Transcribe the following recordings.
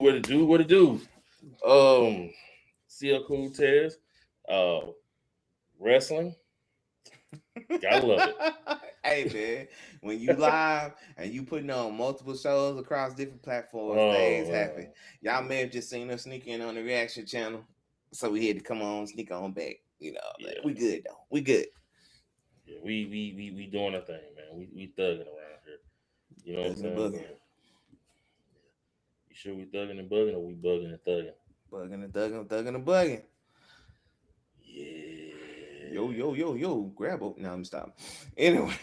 What it do? CL Cool Tez, wrestling. Gotta love it. Hey man, when you live and you putting on multiple shows across different platforms, things happen. Y'all may have just seen us sneak in on the reaction channel, so we had to come on, sneak on back. Yeah. We good though. We good. Yeah, we doing a thing, man. We thugging around here. You know what I'm Thugging and saying? bugging, You sure we thugging and bugging, or we bugging and thugging? bugging and thugging, thugging and bugging. Yeah. Yo. Grab up. Now I'm stop. Anyway.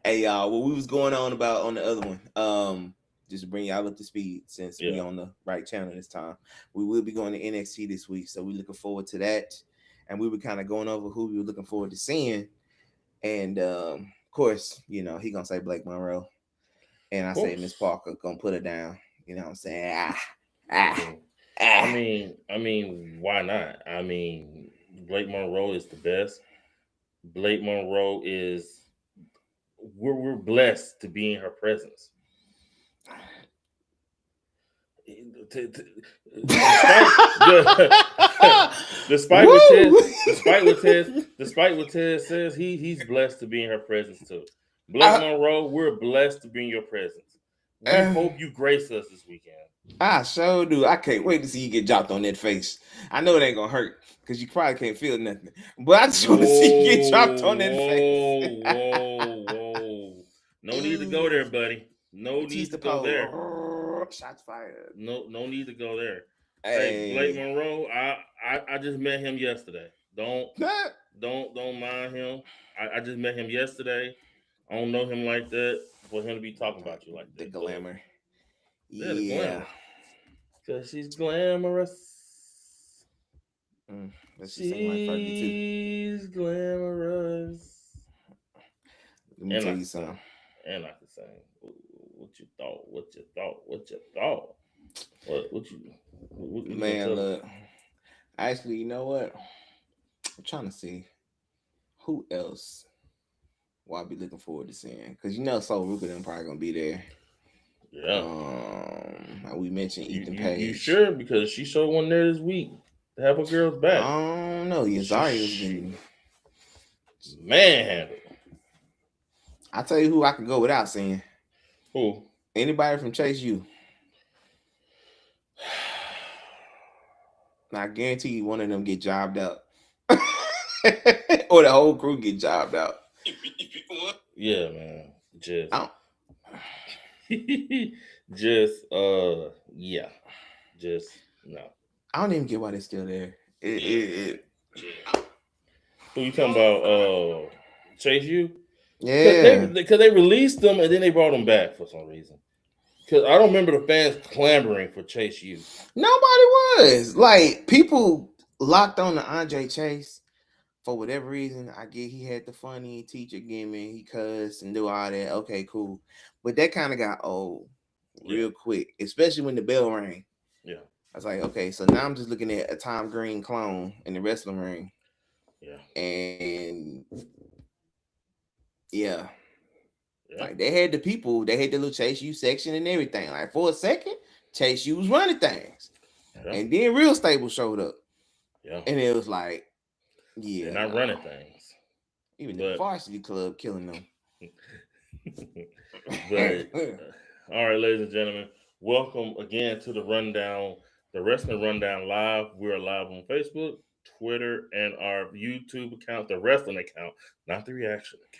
Hey y'all, what we was going on about on the other one. Just to bring y'all up to speed since we on the right channel this time. We will be going to NXT this week, so we're looking forward to that. And we were kind of going over who we were looking forward to seeing. And of course, he gonna say Blake Monroe. And I say Miss Parker gonna put her down. You know what I'm saying? I mean, why not? I mean, Blake Monroe is the best. Blake Monroe is we're blessed to be in her presence. Despite what Ted says, he's blessed to be in her presence too. Blake Monroe, we're blessed to be in your presence. We hope you grace us this weekend. I sure do. I can't wait to see you get dropped on that face. I know it ain't gonna hurt because you probably can't feel nothing. But I just want to see you get dropped on that face. Whoa. No need to go there, buddy. No need to go there. Shots fired. No need to go there. Hey, Blake Monroe, I just met him yesterday. Don't mind him. I just met him yesterday. I don't know him like that for him to be talking about you like that. The glamour. Yeah, the glamour. Because she's glamorous. She's glamorous. Let me tell you something. And I can sing. What you thought? What man, look. Actually, you know what? I'm trying to see who else will I be looking forward to seeing. Because Soul Ruka them probably gonna be there. Yeah. We mentioned Ethan Page. You sure? Because she showed one there this week to have her girls back. I don't know. Yazari was getting man. I tell you who I can go without seeing. Who? Anybody from Chase U. I guarantee you one of them get jobbed out. Or the whole crew get jobbed out. Yeah, man. Just no. I don't even get why they're still there. Who you talking about? Chase U? Yeah. Because they released them and then they brought them back for some reason. Because I don't remember the fans clamoring for Chase U. Nobody was. Like, people locked on to Andre Chase for whatever reason. I get he had the funny teacher gimmick. He cussed and do all that. Okay, cool. But that kind of got old real quick, especially when the bell rang. Yeah. I was like, okay, so now I'm just looking at a Tom Green clone in the wrestling ring. Yeah. And yeah. Like, they had the people, they had the little Chase U section and everything. Like, for a second, Chase U was running things. Yeah. And then Real Stable showed up. Yeah. And it was like, yeah. They're not running things. Even the Varsity Club killing them. But, all right, ladies and gentlemen, welcome again to the Rundown, the Wrestling Rundown Live. We're live on Facebook, Twitter, and our YouTube account, the wrestling account, not the reaction account.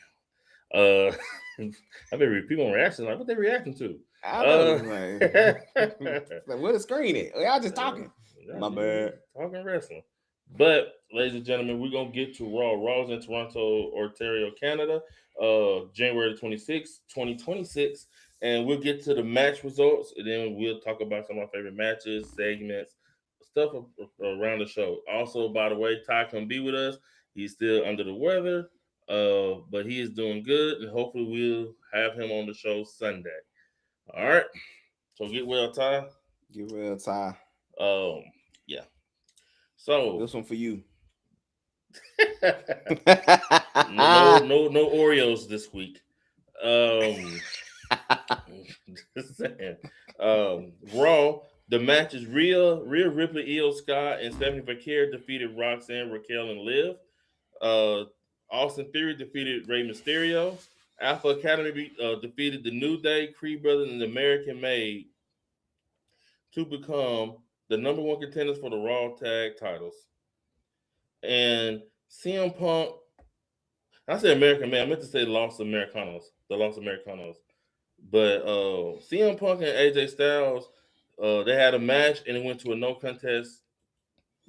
I mean, people on reaction like, what they reacting to? I know, like, what is screen it? Y'all just talking. My bad. Talking wrestling. But, ladies and gentlemen, we're going to get to Raw. Raw's in Toronto, Ontario, Canada, January 26th, 2026. And we'll get to the match results, and then we'll talk about some of our favorite matches, segments, stuff around the show. Also, by the way, Ty can be with us. He's still under the weather, but he is doing good, and hopefully we'll have him on the show Sunday. All right? So get well, Ty. Get well, Ty. Yeah. So this one for you. no Oreos this week. Just saying. Raw. The match is Rhea Ripley, Io Scott, and Stephanie Bakir defeated Roxanne, Raquel, and Liv. Uh, Austin Theory defeated Rey Mysterio. Alpha Academy defeated the New Day, Creed Brothers, and the American Made to become the number one contenders for the Raw Tag titles. And CM Punk, I said American Man, I meant to say the Los Americanos. But CM Punk and AJ Styles, they had a match and it went to a no contest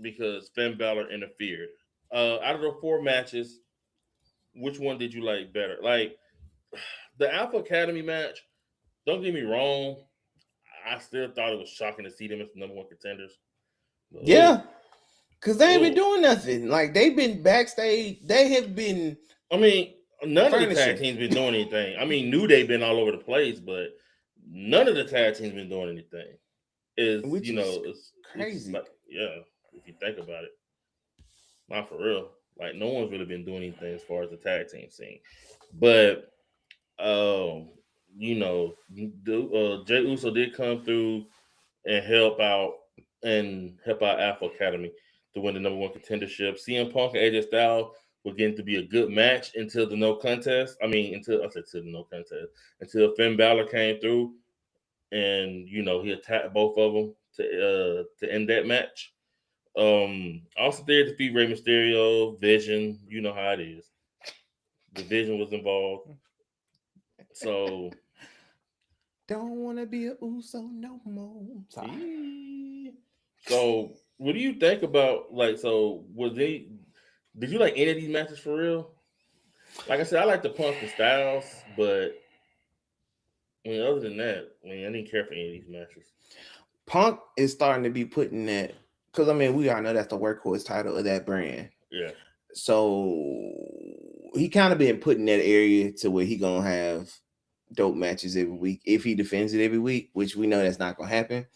because Finn Balor interfered. Out of the four matches, which one did you like better? Like the Alpha Academy match, don't get me wrong, I still thought it was shocking to see them as the number one contenders. But, yeah, because they ain't been doing nothing. Like they've been backstage. They have been. I mean, none of the tag teams been doing anything. I mean, New Day been all over the place, but none of the tag teams been doing anything. Which is crazy. Like, yeah, if you think about it, not for real. Like no one's really been doing anything as far as the tag team scene. But um, Jay Uso did come through and help out Alpha Academy to win the number one contendership. CM Punk and AJ Styles were getting to be a good match until the no contest. I mean, until the no contest, until Finn Balor came through and he attacked both of them to end that match. Also there to defeat Rey Mysterio, Vision. You know how it is. The Vision was involved. So don't want to be a Uso no more. So what do you think about did you like any of these matches for real? Like I said, I like the Punk and Styles, but I mean, other than that, I didn't care for any of these matches. Punk is starting to be putting that because we all know that's the workhorse title of that brand. Yeah. So he kind of been put in that area to where he gonna have dope matches every week if he defends it every week, which we know that's not gonna happen.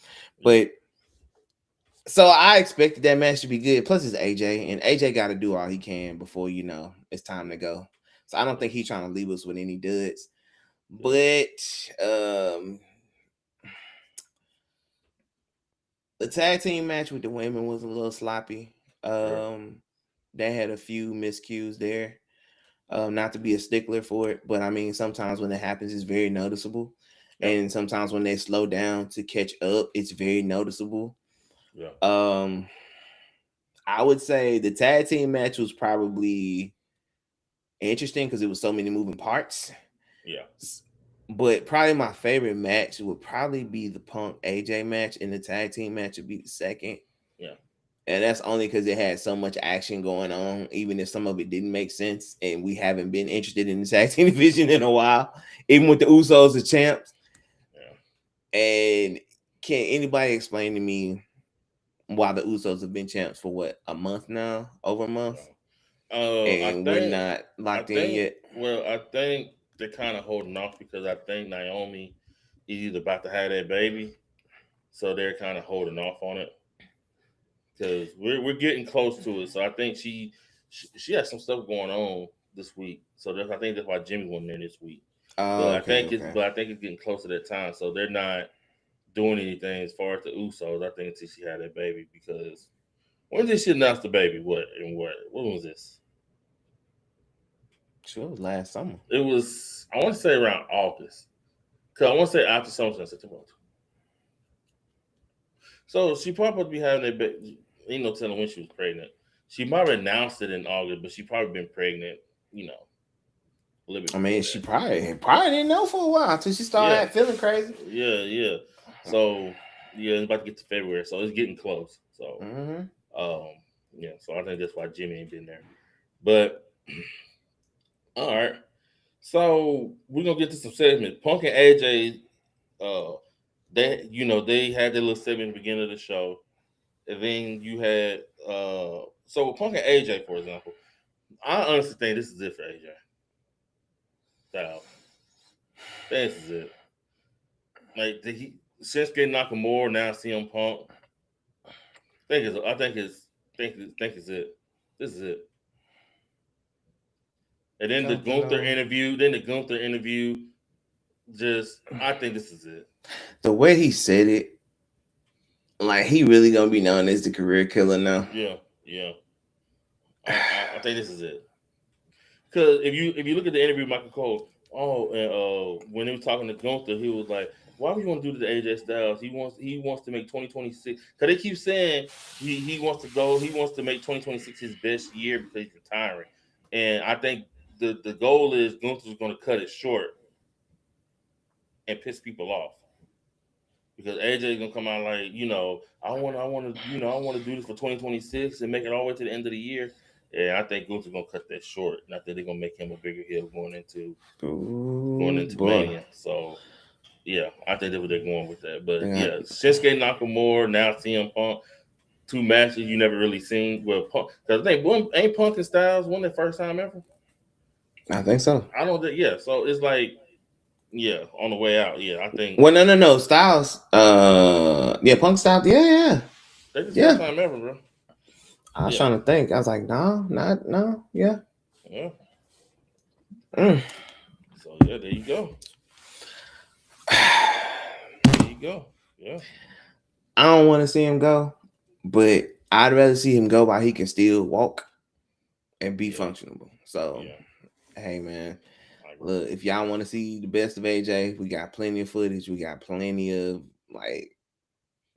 But so I expected that match to be good. Plus it's AJ, and AJ got to do all he can before it's time to go. So I don't think he's trying to leave us with any duds. But the tag team match with the women was a little sloppy. They had a few miscues there. Not to be a stickler for it, but sometimes when it happens, it's very noticeable. Yeah. And sometimes when they slow down to catch up, it's very noticeable. Yeah. I would say the tag team match was probably interesting because it was so many moving parts. Yeah. But probably my favorite match would probably be the Punk AJ match, and the tag team match would be the second. Yeah. And that's only because it had so much action going on, even if some of it didn't make sense. And we haven't been interested in the tag team division in a while, even with the Usos as champs. Yeah. And can anybody explain to me why the Usos have been champs for a month now? Over a month? We're not locked in yet. Well, I think they're kind of holding off because I think Naomi is either about to have that baby. So they're kind of holding off on it. Because we're getting close to it, so I think she has some stuff going on this week. So I think that's why Jimmy went there this week. But I think it's getting close to that time, so they're not doing anything as far as the Usos. I think until she had that baby, because when did she announce the baby? What was this? Sure, it was last summer. It was, I want to say around August, because I want to say after summer, September. So she probably be having that baby. Telling when she was pregnant. She might have announced it in August, but she probably been pregnant, a little bit. She probably didn't know for a while until she started feeling crazy. Yeah. So it's about to get to February, so it's getting close. So so I think that's why Jimmy ain't been there. But all right. So we're gonna get to some segments. Punk and AJ, they had their little segment at the beginning of the show. And then you had so with Punk and AJ, for example, I honestly think this is it for AJ. So this is it. Like Shinsuke Nakamura, now CM Punk. I think it's it. This is it. And then the Gunther interview. I think this is it. The way he said it, like he really gonna be known as the career killer now. Yeah, yeah. I think this is it. Because if you look at the interview, Michael Cole, when he was talking to Gunther, he was like, "Why would you want to do this to AJ Styles? He wants to make 2026. Because they keep saying he wants to go. He wants to make 2026 his best year because he's retiring. And I think the goal is Gunther's going to cut it short and piss people off because AJ is gonna come out like, I want to do this for 2026 and make it all the way to the end of the year. And I think Gunther's gonna cut that short, and I think they're gonna make him a bigger heel going Ooh, into boy. Mania. So yeah, I think that's what they're going with that. But Yeah, yeah, Shinsuke Nakamura now CM Punk, two matches you never really seen. Well, Punk, because ain't Punk and Styles won their first time ever. I think so. I don't think yeah. So it's like yeah, on the way out. Yeah, I think Well, no. Styles. Yeah, Punk Styles. Yeah. that's his first Yeah. time ever, bro. I was Yeah, trying to think. I was like, no, not no. Yeah. yeah. Mm. So yeah, there you go. There you go. Yeah. I don't want to see him go, but I'd rather see him go while he can still walk and be Yeah. functional. So, Yeah. hey, man, I agree. look, if y'all want to see the best of AJ, we got plenty of footage. We got plenty of like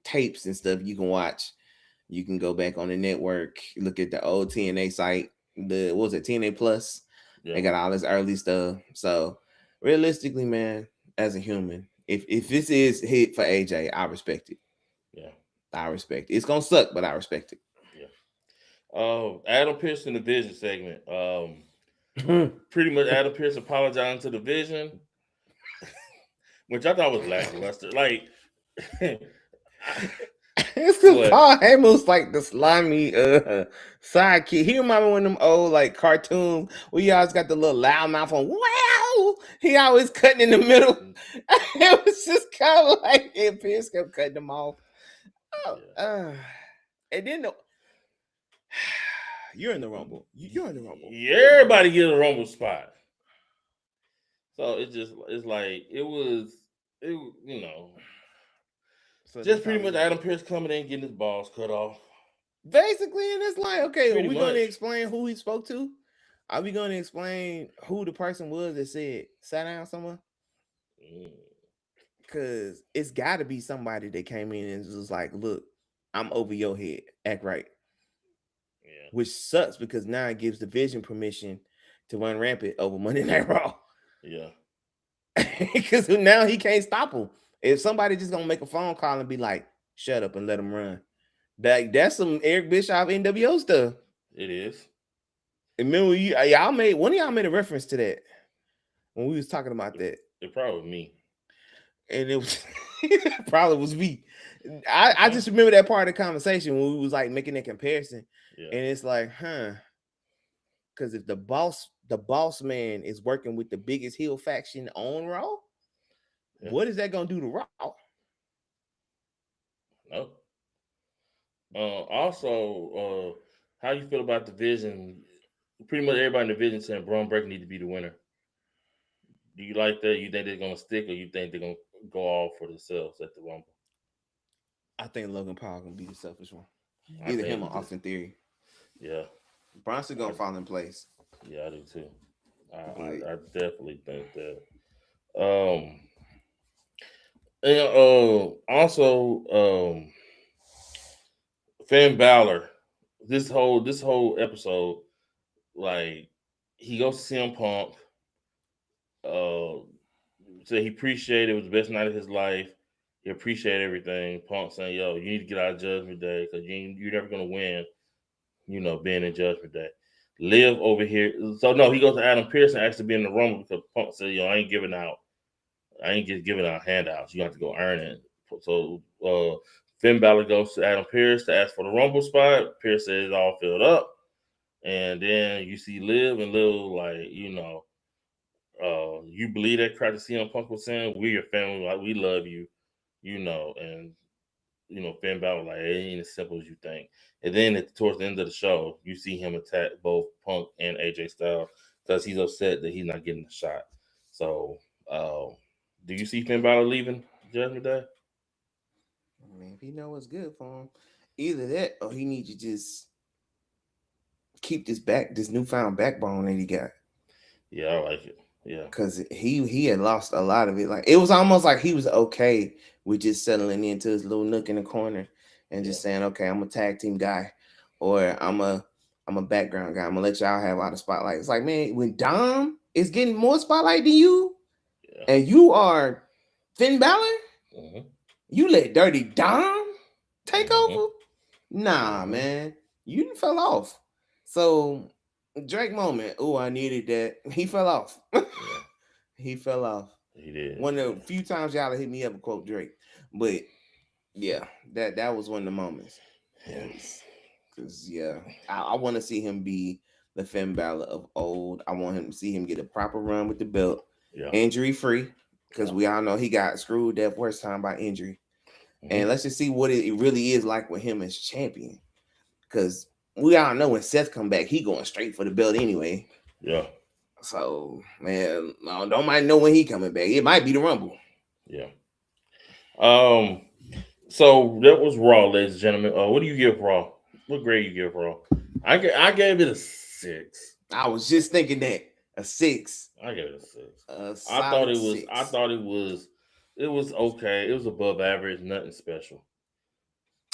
tapes and stuff you can watch. You can go back on the network, look at the old TNA site. What was it, TNA Plus? Yeah. They got all this early stuff. So, realistically, man, as a human, if this is hit for AJ, I respect it. Yeah. I respect it. It's gonna suck, but I respect Yeah. Adam Pearce in the Vision segment. it. Pretty much Adam Pearce apologizing to the Vision, which I thought was lackluster. Like, It's because what? Paul Hamill's like the slimy sidekick. He remember one of them old like cartoons where you always got the little loud mouth on. Wow, he always cutting in the middle. It was just kind of like and Pierce kept cutting them off. Oh, Yeah. and then you're in the Rumble. You're in the Rumble. Everybody get a Rumble spot. So it's like So just that's how pretty we much gonna Adam do it. Pearce coming in getting his balls cut off. Basically, and it's like, okay, are Pretty we going to much. explain who he spoke to? Are we going to explain who the person was that said sat down somewhere? Mm, Because it's got to be somebody that came in and was like, look, I'm over your head. Act right. yeah. Which sucks because now it gives the Vision permission to run rampant over Monday Night Raw. Yeah. Because now he can't stop him. If somebody just going to make a phone call and be like, shut up and let him run. That's some Eric Bischoff NWO stuff. It is. And remember, y'all made one of y'all made a reference to that when we was talking about that, It probably me. and it was probably was me. I just remember that part of the conversation when we was like making that comparison, Yeah. and it's like, because if the boss man is working with the biggest heel faction on Raw, Yeah. what is that gonna do to Raw? No. Also, how you feel about the Vision? Pretty much everybody in the Vision saying Braun Breaker need to be the winner. Do you like that? You think they're gonna stick, or you think they're gonna go all for themselves at the Rumble? I think Logan Paul gonna be the selfish one. I Either think him or he just, Austin Theory. yeah, Bronson gonna fall in place. yeah, I do too. But I definitely think that. Also, Finn Balor, this whole episode, like he goes to CM Punk, uh, said he appreciated it was the best night of his life. He appreciated everything. Punk saying, "Yo, you need to get out of Judgment Day because you're never gonna win. Being in Judgment Day. Live over here." So no, he goes to Adam Pearce and asks to be in the Rumble because Punk said, "Yo, I ain't just giving out handouts. You have to go earn it." So Finn Balor goes to Adam Pearce to ask for the Rumble spot. Pearce says it's all filled up. And then you see Liv and Lil like, you believe that crap that CM Punk was saying? We're your family, like we love you, and Finn Balor like it ain't as simple as you think. And then towards the end of the show, you see him attack both Punk and AJ Styles because he's upset that he's not getting the shot. So Do you see Finn Balor leaving Judgment Day? I mean, if he know what's good for him, either that or he needs to just keep this newfound backbone that he got. Yeah, I like it. Yeah, because he had lost a lot of it. Like it was almost like he was okay with just settling into his little nook in the corner and just saying, "Okay, I'm a tag team guy, or I'm a background guy. I'm gonna let y'all have a lot of spotlight." It's like, man, when Dom is getting more spotlight than you, and you are Finn Balor, you let Dirty Dom take over? Nah, man, you fell off. So Drake moment. Oh, I needed that. He fell off. He fell off. He did. One of the few times y'all hit me up and quote Drake. But yeah, that was one of the moments. Because I want to see him be the Finn Balor of old. I want him to see him get a proper run with the belt, injury free. Because we all know he got screwed that first time by injury. And let's just see what it really is like with him as champion. Because we all know when Seth come back, he going straight for the belt anyway. Yeah. So, man, don't mind know when he coming back. It might be the Rumble. Yeah. So that was Raw, ladies and gentlemen. What do you give Raw? What grade you give Raw? I gave it a 6. I was just thinking that a 6. I gave it a 6. I thought it was okay. It was above average, nothing special.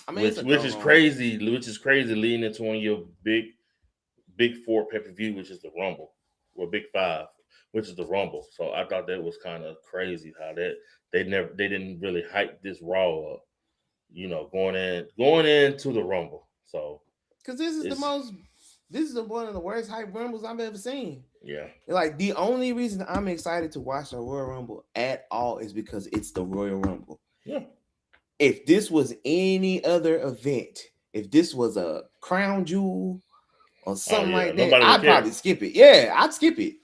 I mean, which is crazy. Which is crazy leading into one of your big 4 pay-per-view, which is the Rumble, or Big 5, which is the Rumble. So I thought that was kind of crazy how they didn't really hype this Raw up, going into the Rumble. So because this is one of the worst hype Rumbles I've ever seen. Yeah, like the only reason I'm excited to watch the Royal Rumble at all is because it's the Royal Rumble. Yeah. If this was any other event, if this was a Crown Jewel or something like that, I'd probably skip it. Yeah, I'd skip it.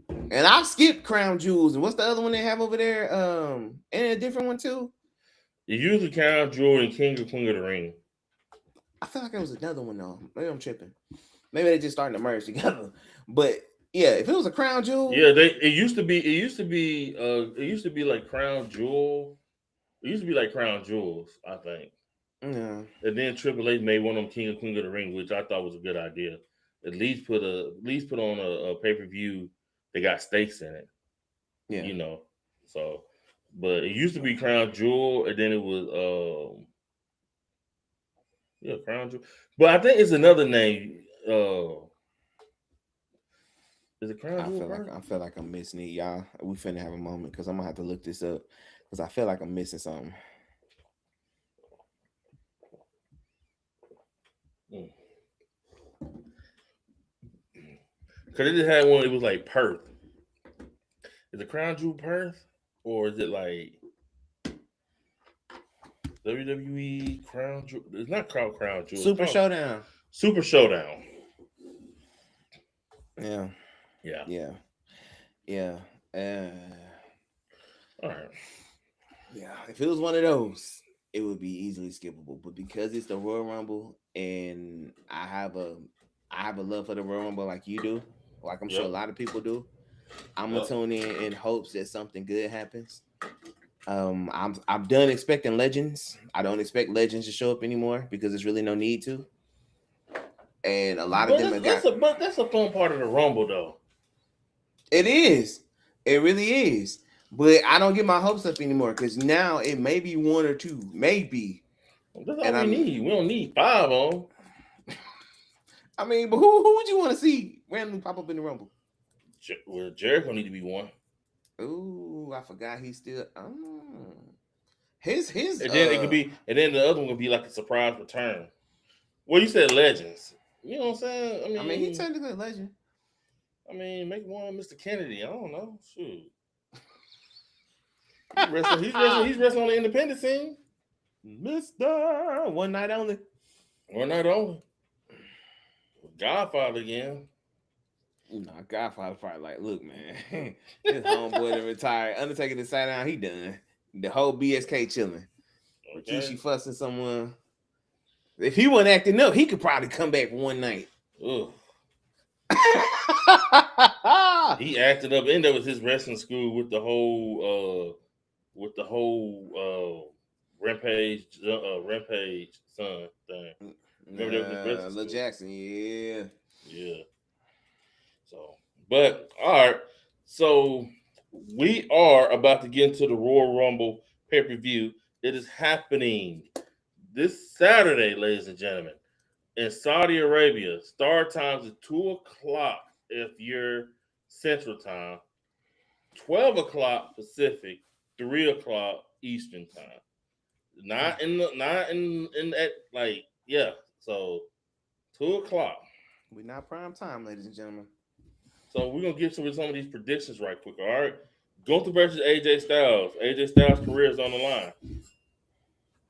And I've skipped Crown Jewels. And what's the other one they have over there? And a different one too? It's usually Crown Jewel and King or Queen of the Ring. I feel like it was another one though. Maybe I'm tripping. Maybe they're just starting to merge together. But yeah, if it was a Crown Jewel. Yeah, it used to be like Crown Jewel. It used to be like Crown Jewels, I think. Yeah. And then Triple H made one of them King and Queen of the Ring, which I thought was a good idea. At least put on a pay-per-view that got stakes in it. Yeah. So, but it used to be Crown Jewel, and then it was Crown Jewel. But I think it's another name. Is it Crown Jewel? I feel like I'm missing it, y'all. We finna have a moment because I'm gonna have to look this up because I feel like I'm missing something. Because it just had one. It was like Perth. Is it Crown Jewel Perth, or is it like WWE Crown Jewel? It's not Crown Jewel. Super Showdown. Super Showdown. Yeah. All right. Yeah. If it was one of those, it would be easily skippable. But because it's the Royal Rumble, and I have a love for the Royal Rumble like you do, like I'm sure a lot of people do, I'm gonna tune in hopes that something good happens. I'm done expecting legends. I don't expect legends to show up anymore because there's really no need to. And a lot of them but that's a fun part of the Rumble, though. It is. It really is. But I don't get my hopes up anymore because now it may be 1 or 2, maybe. That's all we need. We don't need 5 on. I mean, but who would you want to see randomly pop up in the Rumble? Well, Jericho need to be 1. Ooh, I forgot he's still. His. And then it could be, and then the other one could be like a surprise return. Well, you said legends. You know what I'm saying? I mean, he's technically a legend. I mean, make one Mr. Kennedy. I don't know. Shoot. He's wrestling on the independent scene. Mr. One night only. Godfather again. No, Godfather probably like, look, man, his homeboy to retire. Undertaker to sat down, he done. The whole BSK chilling. Okay. She fussing someone. If he wasn't acting up, he could probably come back for one night. Ugh. He acted up, and that was his wrestling school with the whole with the whole Rampage son thing. Remember that was Lil Jackson, yeah. Yeah. So, but all right. So we are about to get into the Royal Rumble pay-per-view. It is happening this Saturday, ladies and gentlemen, in Saudi Arabia. Start times at 2:00 if you're Central Time, 12:00 Pacific, 3:00 Eastern Time. Not in at like yeah. So 2:00. We're not prime time, ladies and gentlemen. So we're gonna get to some of these predictions right quick. All right, Gunther versus AJ Styles. AJ Styles' career is on the line.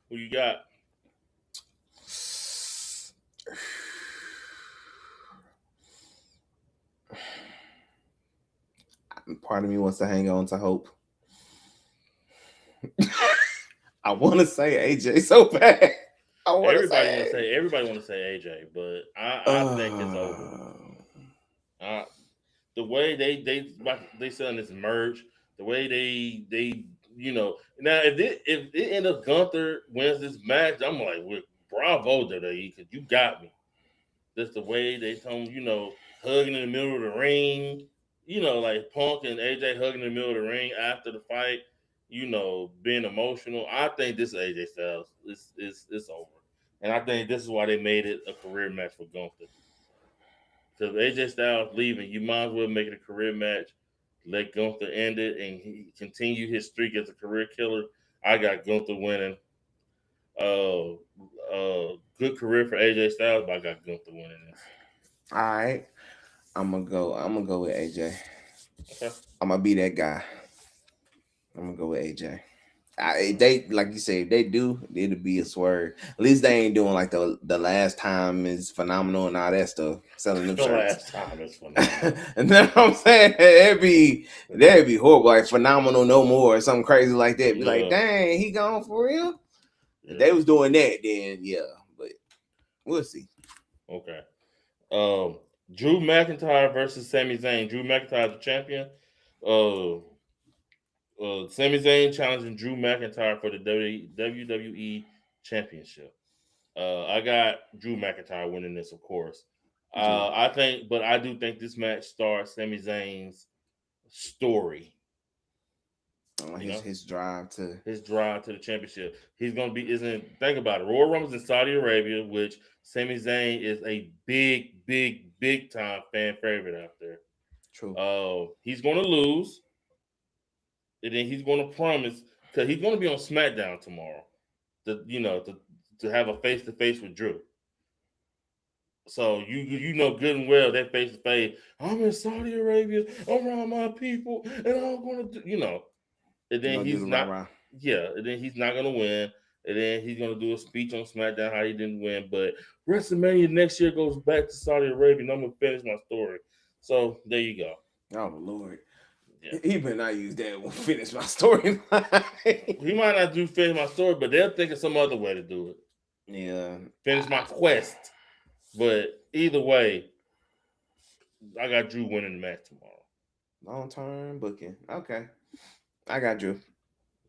Who you got? Part of me wants to hang on to hope. I want to say AJ so bad. Everybody want to say AJ, but I think it's over. The way they selling this merch, the way they now if it end up Gunther wins this match, I'm like, well, bravo WWE, because you got me. That's the way they told hugging in the middle of the ring, like Punk and AJ hugging in the middle of the ring after the fight, being emotional. I think this is AJ Styles. It's over. And I think this is why they made it a career match for Gunther. Because AJ Styles leaving, you might as well make it a career match. Let Gunther end it and he continue his streak as a career killer. I got Gunther winning. Good career for AJ Styles, but I got Gunther winning this. All right, I'm gonna go with AJ. Okay. I'm gonna be that guy. I'm gonna go with AJ. They like you said, if they do, it'll be a swerve. At least they ain't doing like the last time is phenomenal and all that stuff. Selling them shirts. Last time is phenomenal. And then I'm saying that'd be horrible, like phenomenal no more or something crazy like that. Be like, dang, he gone for real. Yeah. If they was doing that, then yeah, but we'll see. Okay. Drew McIntyre versus Sami Zayn. Drew McIntyre the champion. Sami Zayn challenging Drew McIntyre for the WWE Championship. I got Drew McIntyre winning this, of course. I do think this match starts Sami Zayn's story. His drive to the championship. He's gonna be think about it. Royal Rumble's in Saudi Arabia, which Sami Zayn is a big time fan favorite out there. True. He's gonna lose. And then he's going to promise, because he's going to be on SmackDown tomorrow, to have a face to face with Drew. So you know good and well that face to face. I'm in Saudi Arabia, around my people, and I'm going to do. And then he's not. Yeah, and then he's not going to win. And then he's going to do a speech on SmackDown how he didn't win. But WrestleMania next year goes back to Saudi Arabia, and I'm going to finish my story. So there you go. Oh Lord. Yeah. He better not use that to finish my story. He might not do finish my story, but they'll think of some other way to do it. Yeah. Finish my quest. But either way, I got Drew winning the match tomorrow. Long-term booking. Okay. I got Drew.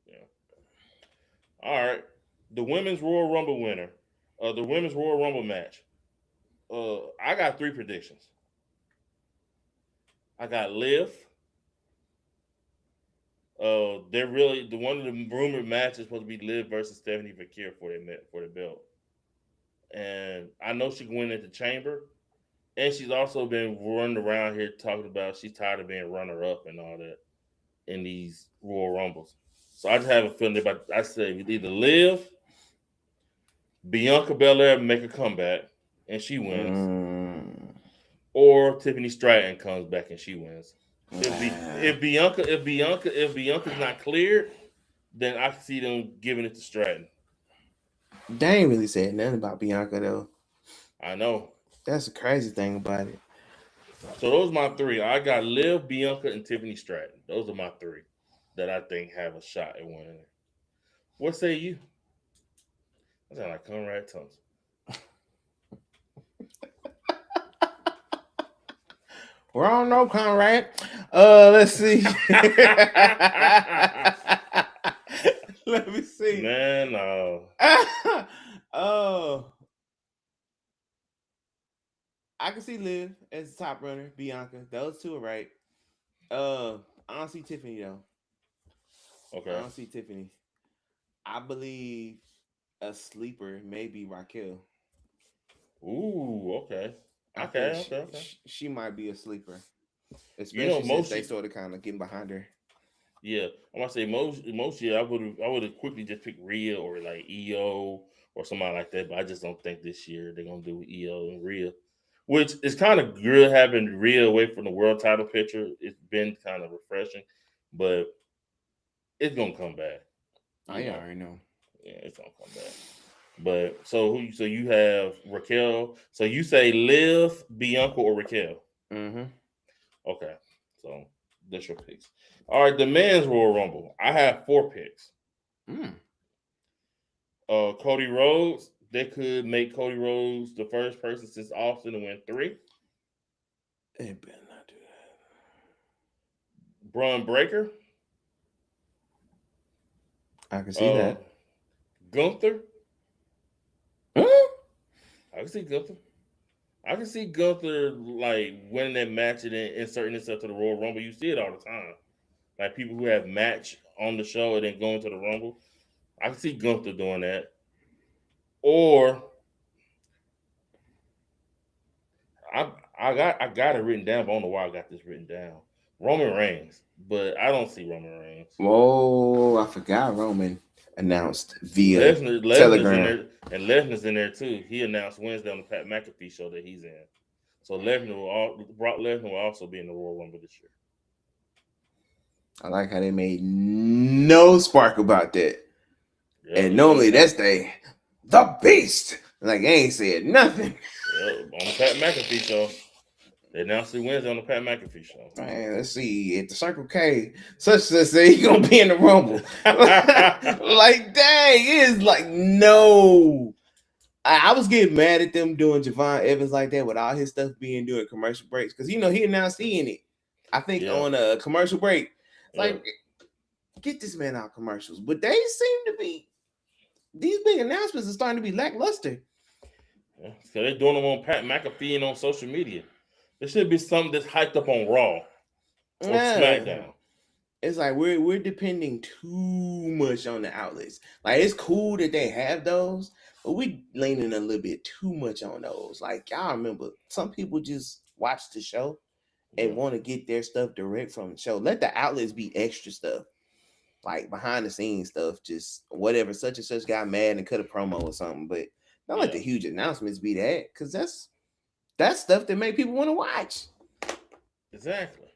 Yeah. All right. The Women's Royal Rumble winner. The Women's Royal Rumble match. I got 3 predictions. I got Liv. They're really one of the rumored matches supposed to be Liv versus Stephanie Vakir for the belt, and I know she can win at the Chamber, and she's also been running around here talking about she's tired of being runner up and all that in these Royal Rumbles. So I just have a feeling I say either Liv, Bianca Belair make a comeback and she wins, or Tiffany Stratton comes back and she wins. If Bianca's not cleared, then I can see them giving it to Stratton. They ain't really said nothing about Bianca though. I know. That's the crazy thing about it. So those are my 3. I got Liv, Bianca, and Tiffany Stratton. Those are my 3 that I think have a shot at winning it. What say you? I sound like Conrad Thompson. Well, I don't know, Conrad. Let's see. Let me see. Man, no. Oh. I can see Liv as the top runner, Bianca. Those two are right. I don't see Tiffany though. Okay. I don't see Tiffany. I believe a sleeper may be Raquel. Ooh, okay. I think Okay. she might be a sleeper, You know, especially since they sort of kind of getting behind her. yeah, I'm gonna say most year I would have quickly just picked Rhea or like EO or somebody like that, but I just don't think this year they're gonna do EO and Rhea, which is kind of good having Rhea away from the world title picture. It's been kind of refreshing, but it's gonna come back. I already know. Yeah, it's gonna come back. But so you have Raquel. So you say Liv, Bianca, or Raquel. Mm-hmm. Okay, so that's your picks. All right, the men's Royal Rumble. I have 4 picks. Cody Rhodes. They could make Cody Rhodes the first person since Austin to win 3. They better not do that. Braun Breaker. I can see that. Gunther. Mm? I can see Gunther. I can see Gunther like winning that match and then inserting himself to the Royal Rumble. You see it all the time. Like people who have match on the show and then go into the Rumble. I can see Gunther doing that. Or I got it written down, but I don't know why I got this written down. Roman Reigns, but I don't see Roman Reigns. Whoa, I forgot Roman announced via Lesnar's in Telegram. there, and Lesnar's in there too. He announced Wednesday on the Pat McAfee show that he's in. So Brock Lesnar will also be in the Royal Rumble this year. I like how they made no spark about that. Yeah, and normally that's the beast. Like they ain't said nothing. Yeah, on the Pat McAfee show. They announced it Wednesday on the Pat McAfee show. Man, let's see. At the Circle K, such say he gonna be in the Rumble. Like, dang, it is like no. I was getting mad at them doing Javon Evans like that with all his stuff being doing commercial breaks because he announced he in it. I think on a commercial break. Like, get this man out commercials, but they seem to be these big announcements are starting to be lackluster. Yeah, so they're doing them on Pat McAfee and on social media. There should be something that's hyped up on Raw or SmackDown. It's like we're depending too much on the outlets. Like it's cool that they have those, but we leaning a little bit too much on those. Like y'all remember, some people just watch the show and want to get their stuff direct from the show. Let the outlets be extra stuff, like behind the scenes stuff. Just whatever, such and such got mad and cut a promo or something. But don't let the huge announcements be that, because that's stuff that make people want to watch. Exactly.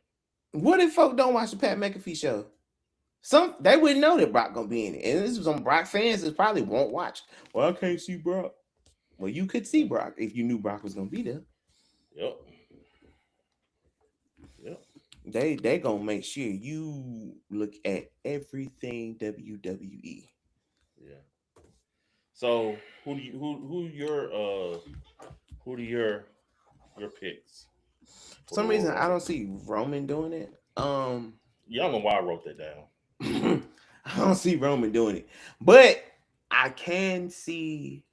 What if folk don't watch the Pat McAfee show? They wouldn't know that Brock gonna be in it, and this is some Brock fans that probably won't watch. Well, I can't see Brock. Well, you could see Brock if you knew Brock was gonna be there. Yep. They gonna make sure you look at everything WWE. Yeah. So who do your picks? For some reason, I don't see Roman doing it. Y'all know why I wrote that down. I don't see Roman doing it, but I can see.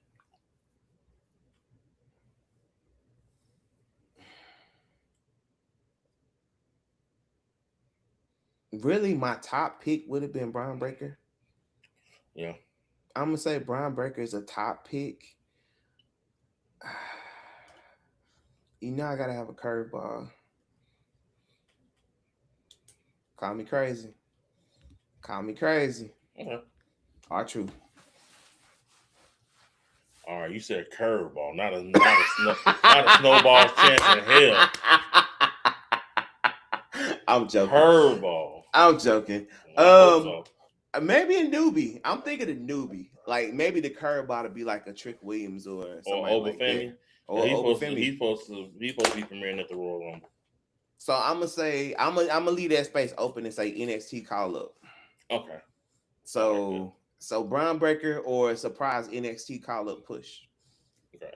Really, my top pick would have been Braun Breaker. Yeah. I'm gonna say Braun Breaker is a top pick. You know I gotta have a curveball. Call me crazy. Okay. R-Truth. All right, you said curveball, not a snowball's chance in hell. I'm joking. Curveball. I'm joking. Maybe a newbie. I'm thinking a newbie. Like maybe the curveball to be like a Trick Williams or somebody like that. Or he's supposed to be premiering at the Royal Rumble. So I'm gonna say I'm gonna leave that space open and say NXT call up. Okay. So Braun Breaker or a surprise NXT call up push. Okay.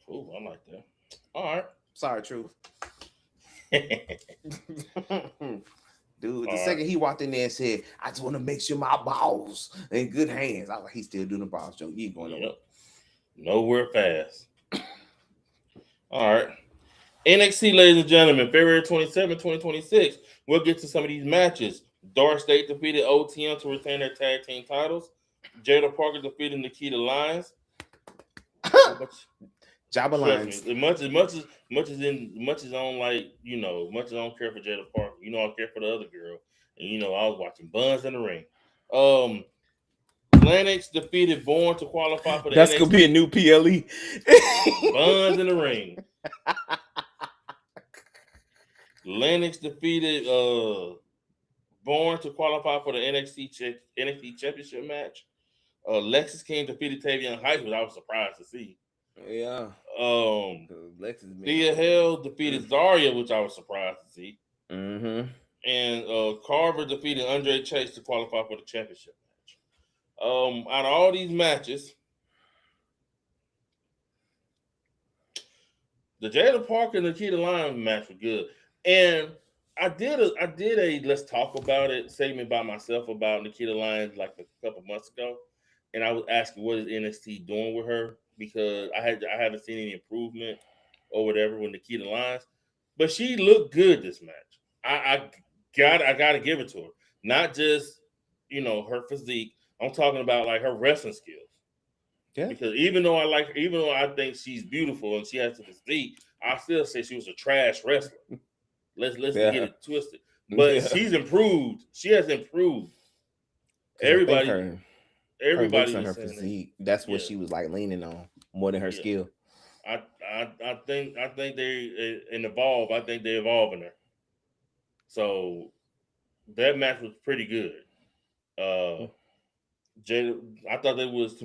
Cool. I like that. All right. Sorry, Truth. Dude, the second he walked in there and said, I just want to make sure my balls are in good hands. I was like, he's still doing the balls joke. You ain't going nowhere fast. All right. NXT, ladies and gentlemen, February 27, 2026. We'll get to some of these matches. Dark State defeated OTM to retain their tag team titles. Jada Parker defeated Nikita Lyons. Jabba Lyons. Much as I don't like, much as I don't care for Jada Parker, I care for the other girl. And I was watching Buns in the Ring. Lennox defeated Bourne to qualify for the That's gonna be a new PLE. Buns in the Ring. Lennox defeated Bourne to qualify for the NXT Championship match. Lexis King defeated Tavion Heights, which I was surprised to see. Yeah. Thea Hale defeated Zarya, which I was surprised to see. Mm-hmm. And Carver defeated Andre Chase to qualify for the championship match. Out of all these matches, the Jada Parker and Nikita Lyons match was good. And I did a let's talk about it segment by myself about Nikita Lyons like a couple months ago. And I was asking what is NXT doing with her, because I haven't seen any improvement or whatever with Nikita Lyons. But she looked good this match. I gotta give it to her. Not just her physique. I'm talking about like her wrestling skills. Yeah. Because even though I think she's beautiful and she has the physique, I still say she was a trash wrestler. Let's get it twisted. But she's improved. She has improved. Everybody on her physique. That's what she was like leaning on more than her skill. I think they evolve. I think they're evolving her. So that match was pretty good. Jada, I thought that was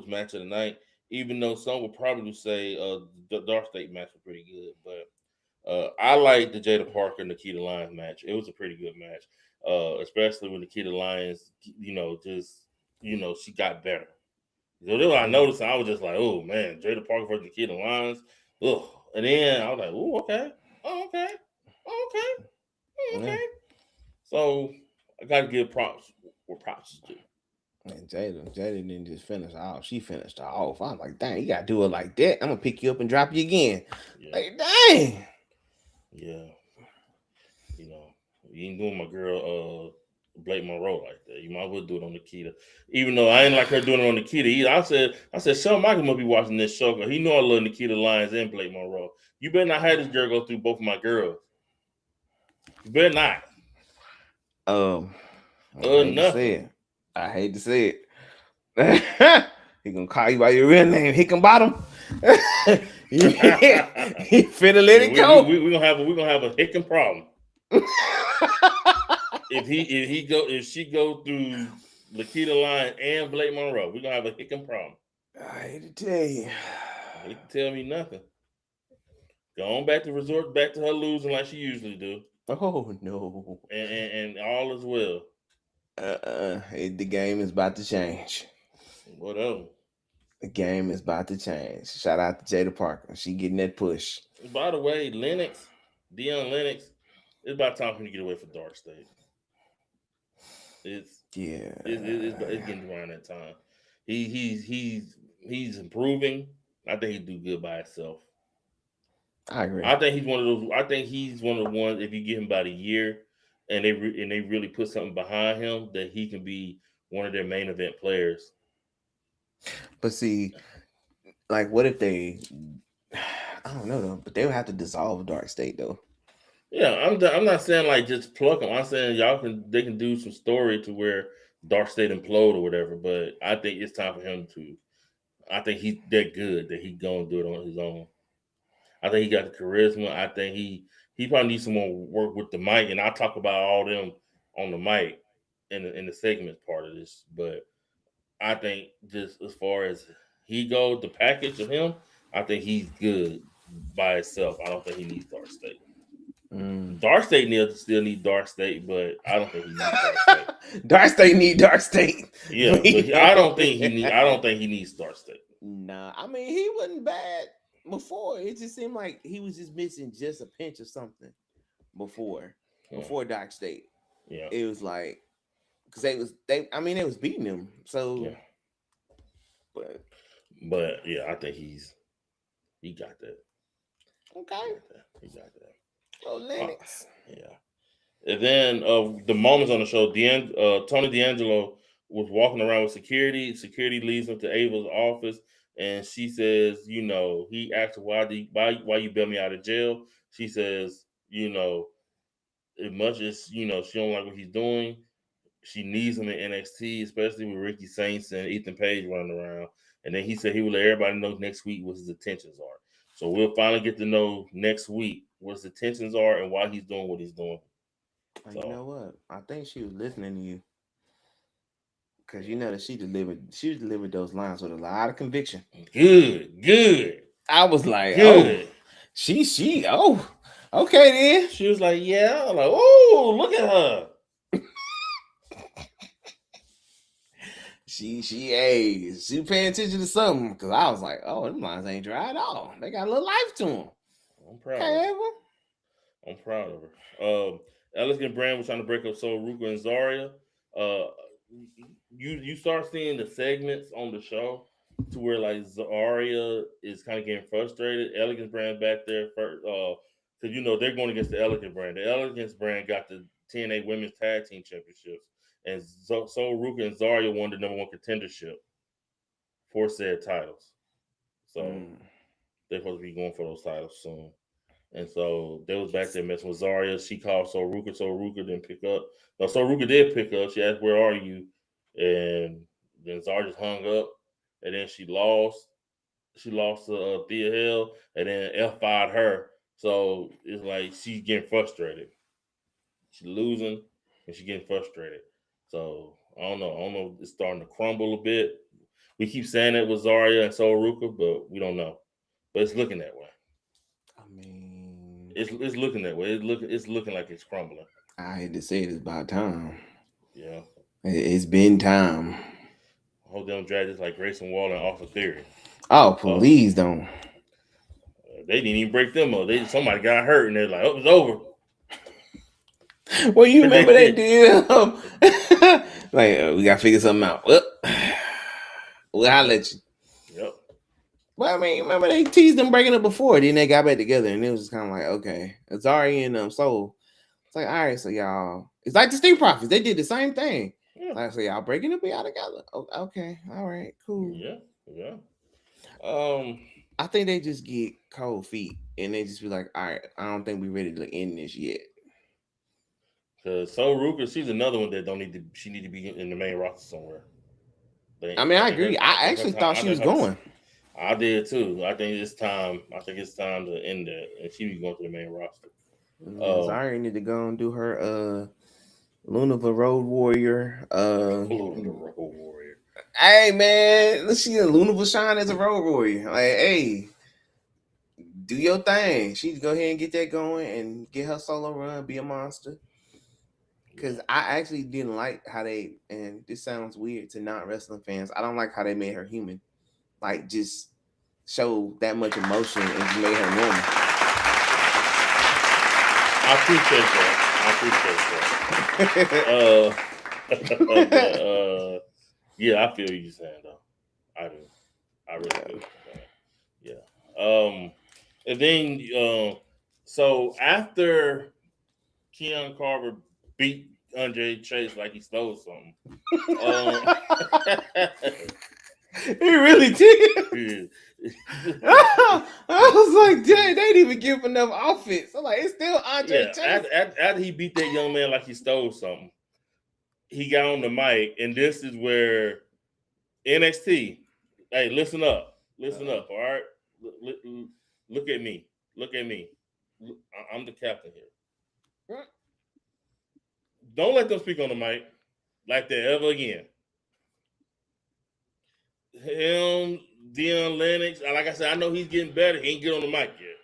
match of the night. Even though some would probably say the Dark State match was pretty good, but I like the Jada Parker and Nikita Lyons match. It was a pretty good match, especially when Nikita Lyons, she got better. So then I noticed, I was just like, oh man, Jada Parker versus Nikita Lyons. Ugh. And then I was like, oh, okay. Yeah. So I gotta give props where props is due. And Jada didn't just finish off. She finished off. I'm like, dang, you gotta do it like that. I'm gonna pick you up and drop you again. Yeah. Like, dang. Yeah. You ain't doing my girl Blake Monroe like that. You might as well do it on Nikita. Even though I ain't like her doing it on Nikita either. I said, Shawn Michaels must be watching this show because he know I love Nikita Lyons and Blake Monroe. You better not have this girl go through both of my girls. You better not. I hate to say it. He gonna call you by your real name, Hickenbottom. He finna let it go. We're gonna have a Hicken problem. if she go through Nikita Lyons and Blake Monroe, we're gonna have a Hicken problem. I hate to tell you. You can tell me nothing. Go on back to her losing like she usually do. Oh no. And all is well. The game is about to change. Whatever. The game is about to change. Shout out to Jada Parker. She getting that push. By the way, Deion Lennox, it's about time for him to get away from Dark State. It's getting around that time. He's improving. I think he'd do good by himself. I agree. I think he's one of those. I think he's one of the ones. If you give him about a year, and they really put something behind him, that he can be one of their main event players. But see, like, what if they? I don't know though. But they would have to dissolve Dark State though. Yeah, I'm not saying like just pluck them. I'm saying they can do some story to where Dark State implode or whatever. But I think it's time for him to. I think he's that good that he's gonna do it on his own. I think he got the charisma. I think he probably needs some more work with the mic, and I'll talk about all them on the mic in the segment part of this. But I think just as far as he goes, the package of him, I think he's good by himself. I don't think he needs Dark State. Dark State still need Dark State, but I don't think he needs Dark State. Dark State need Dark State. Yeah, but I don't think he needs Dark State. Nah, I mean he wasn't bad before. It just seemed like he was just missing just a pinch of something before. before Doc State. Yeah. It was like because they was beating him. So but yeah, I think he got that. Okay. He got that. Oh, Lennox. Yeah. And then the moments on the show, Tony D'Angelo was walking around with security. Security leads him to Ava's office, and she says, he asked her why you bailed me out of jail. She says, as much as she don't like what he's doing, she needs him in NXT, especially with Ricky Saints and Ethan Page running around. And then he said he will let everybody know next week what his intentions are. So we'll finally get to know next week what his intentions are and why he's doing what he's doing. So, you know what? I think she was listening to you. Because you know that she delivered those lines with a lot of conviction. Good. I was like, good. Okay then. She was like, yeah. I'm like, oh, look at her. She paying attention to something because I was like, oh, them lines ain't dry at all. They got a little life to them. I'm proud of her. I'm proud of her. Elegant Brand was trying to break up Sol Ruka and Zarya. You start seeing the segments on the show to where like Zarya is kind of getting frustrated. Elegance Brand back there first, because they're going against the Elegant Brand. The Elegance Brand got the TNA Women's Tag Team Championships, and Sol Ruka and Zarya won the #1 contendership for said titles. So they're supposed to be going for those titles soon. And so they was back there messing with Zarya. She called Sol Ruka. Sol Ruka didn't pick up. No, Sol Ruka did pick up. She asked, "Where are you?" And then Zarya just hung up. And then she lost. She lost to Thea Hill. And then F5'd her. So it's like she's getting frustrated. She's losing and she's getting frustrated. So I don't know. It's starting to crumble a bit. We keep saying it with Zarya and Sol Ruka, but we don't know. But it's looking that way. I mean, it's looking that way. It's looking like it's crumbling. I hate to say it, it's about time. Yeah, it's been time. I hope they don't drag this like Grayson Waller and Austin Theory. Oh, please don't. They didn't even break them up. Somebody got hurt and they're like, "Oh, it's over." Well, you remember they did. We gotta figure something out. Well, I'll let you. Yep. Well, I mean, remember they teased them breaking up before, then they got back together, and it was just kind of like, okay, Zarya and Soul. It's like, all right, so y'all, it's like the Street Profits. They did the same thing. Yeah. Like, so y'all breaking up, y'all together. Okay, all right, cool. Yeah. I think they just get cold feet, and they just be like, all right, I don't think we're ready to end this yet. Because Sol Ruka, she's another one that she need to be in the main roster somewhere. I agree. I actually thought she was going. I did too. I think it's time. To end that, and she be going to the main roster. Zarya need to go and do her Lunava Road Warrior. Lunava Road Warrior. Hey man, she a Lunava shine as a Road Warrior. Like, hey, do your thing. She go ahead and get that going and get her solo run, be a monster. Because I actually didn't like how and this sounds weird to non-wrestling fans, I don't like how they made her human. Like, just show that much emotion and just made her woman. I appreciate that. Yeah, I feel you saying though. I do. I really do. Yeah. And then so after Keon Carver beat Andre Chase like he stole something. He really did. I was like, dang, they didn't even give enough outfits. I'm like, it's still Andre Chase. After he beat that young man like he stole something, he got on the mic, and this is where NXT, hey, listen up, all right? Look at me. I'm the captain here. Don't let them speak on the mic like that ever again. Him, Dion Lennox, like I said, I know he's getting better. He ain't get on the mic yet.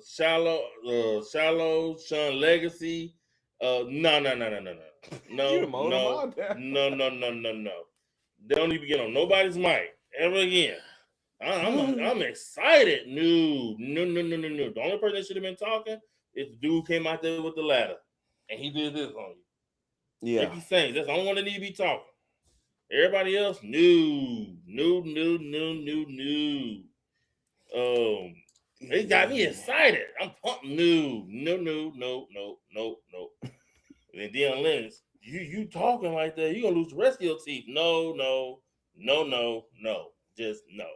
Shallow, Sean Legacy. No. They don't even get on nobody's mic ever again. I'm excited. No. The only person that should have been talking if the dude came out there with the ladder and he did this on you. Yeah. Ricky Saints, that's the only one that need to be talking. Everybody else, no. It got me excited. I'm pumped. No. And then Lennox, you talking like that, you gonna lose the rest of your teeth. No. Just no.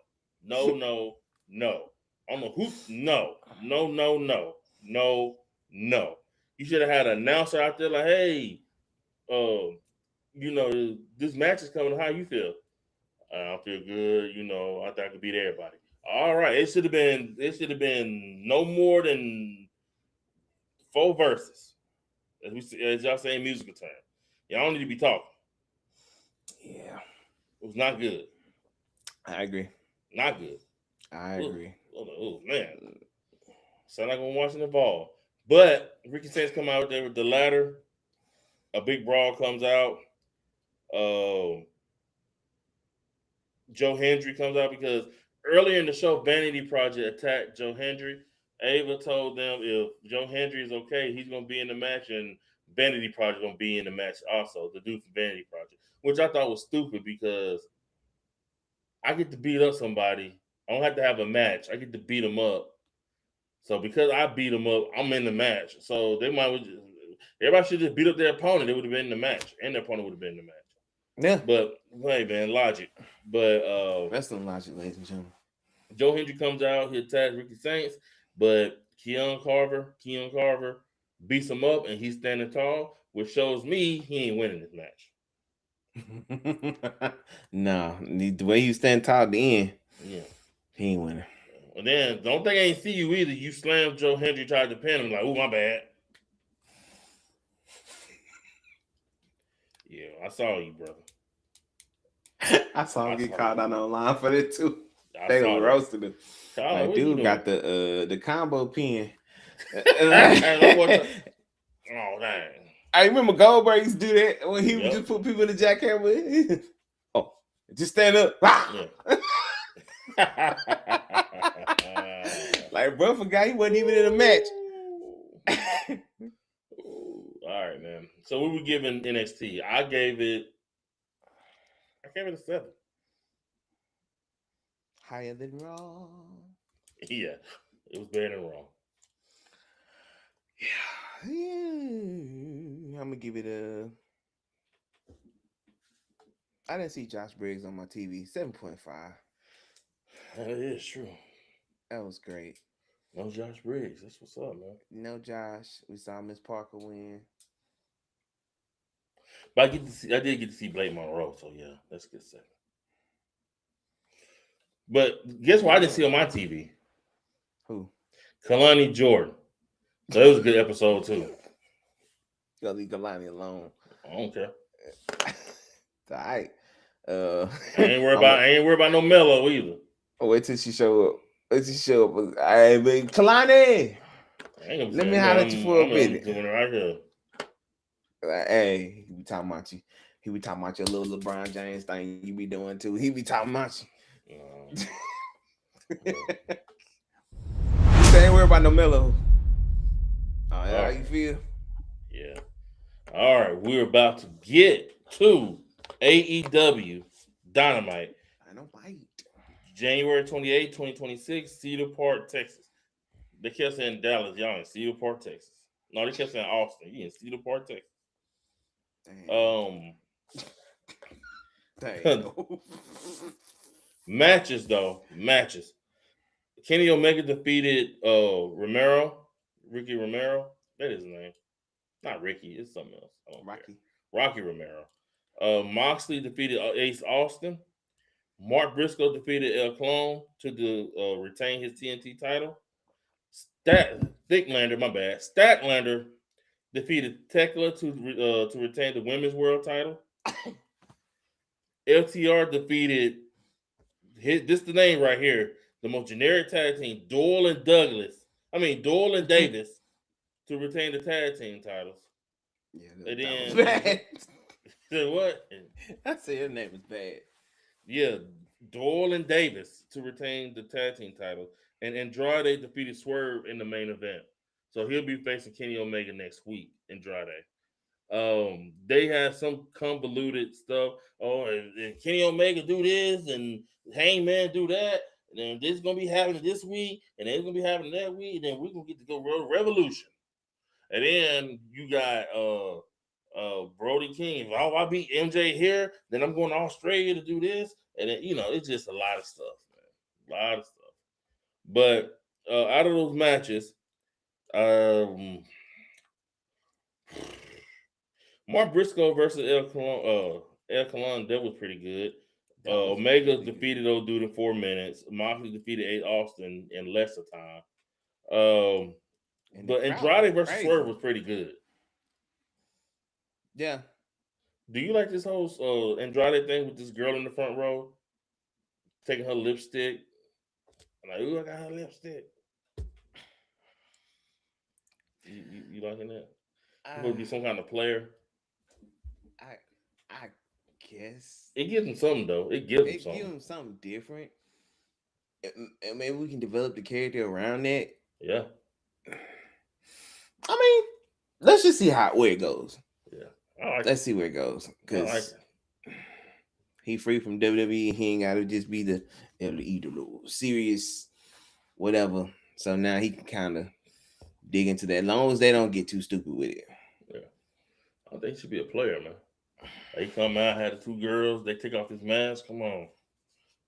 No. I'm a hoop. No. You should have had an announcer out there like, hey, this match is coming. How you feel? I feel good. I think I could beat everybody. All right. It should have been no more than 4 verses. As y'all say in musical terms. Y'all don't need to be talking. Yeah. It was not good. I agree. Not good. I agree. Oh, man. Sound like I'm watching the ball. But Ricky Saints come out there with the ladder. A big brawl comes out. Joe Hendry comes out because earlier in the show, Vanity Project attacked Joe Hendry. Ava told them if Joe Hendry is okay, he's going to be in the match, and Vanity Project going to be in the match also, the dude from Vanity Project, which I thought was stupid because I get to beat up somebody. I don't have to have a match. I get to beat them up. So because I beat them up, I'm in the match. So everybody should just beat up their opponent. They would have been in the match, and their opponent would have been in the match. Yeah. But hey, man, logic. But wrestling logic, ladies and gentlemen. Joe Hendry comes out, he attacks Ricky Saints, but Keon Carver beats him up, and he's standing tall, which shows me he ain't winning this match. No, the way you stand tall at the end, he ain't winning. And then don't think I ain't see you either. You slammed Joe Hendry, tried to pin him, like, oh, my bad. Yeah, I saw you, brother. I saw him get caught on online for that too. They were roasting him. Like, dude got the combo pin. Oh, dang. I remember Goldberg used to do that when he would just put people in the jackhammer. Oh, just stand up. Yeah. Like, bro, forgot he wasn't even in a match. All right, man. So we were giving NXT. I gave it a 7. Higher than Raw. Yeah, it was better than Raw. Yeah. I'm gonna give it a. I didn't see Josh Briggs on my TV. 7.5. That is true. That was great. No Josh Briggs. That's what's up, man. No Josh. We saw Miss Parker win. But I did get to see Blake Monroe, so yeah, that's a good 7. But guess what I didn't see on my TV? Who? Kalani Jordan. So it was a good episode too. You gotta leave Kalani alone. I don't care. It's all right. I ain't worried about no Mello either. Oh, wait till she show up. I mean, Kalani. Let me holler at you for a minute. Right here. Like, hey, he be talking about you. He be talking about your little LeBron James thing you be doing too. He be talking about you. Ain't worried about no Mello. Oh, yeah, how you feel? Yeah. All right, we're about to get to AEW Dynamite. January 28, 2026, Cedar Park, Texas. They kept saying Dallas, y'all in Cedar Park, Texas. No, they kept saying Austin. You in Cedar Park, Texas. Matches. Kenny Omega defeated Ricky Romero. That is his name. Not Ricky, it's something else. Rocky Romero. Moxley defeated Ace Austin. Mark Briscoe defeated El Clone to retain his TNT title. Statlander defeated Tekla to retain the women's world title. FTR defeated this the name right here. The most generic tag team, Doyle and Davis, to retain the tag team titles. Yeah, that was bad. Said what? I said his name is bad. Yeah, Doyle and Davis to retain the tag team title. And Andrade defeated Swerve in the main event. So he'll be facing Kenny Omega next week, Andrade. They have some convoluted stuff. Oh, and Kenny Omega do this, and Hangman do that, and then this is gonna be happening this week, and then it's gonna be happening that week, and then we're gonna get to go Revolution. And then you got Brody King. If I beat MJ here, then I'm going to Australia to do this, and then it's just a lot of stuff, man, a lot of stuff. But out of those matches, Mark Briscoe versus El Colon, that was pretty good. Omega defeated old dude in 4 minutes. Moxley defeated Ace Austin in less of time. But Andrade versus Swerve was pretty good. Yeah. Do you like this whole Andrade thing with this girl in the front row taking her lipstick? I'm like, ooh, I got her lipstick. You liking that? You would be some kind of player. I guess it gives him something though. It gives him something different. And maybe we can develop the character around that. Yeah. I mean, let's just see where it goes. Yeah. Let's see where it goes. Because he free from WWE. He ain't got to just be the serious whatever. So now he can kind of dig into that. As long as they don't get too stupid with it. Yeah. I think he should be a player, man. He come out, had the 2 girls. They take off his mask. Come on.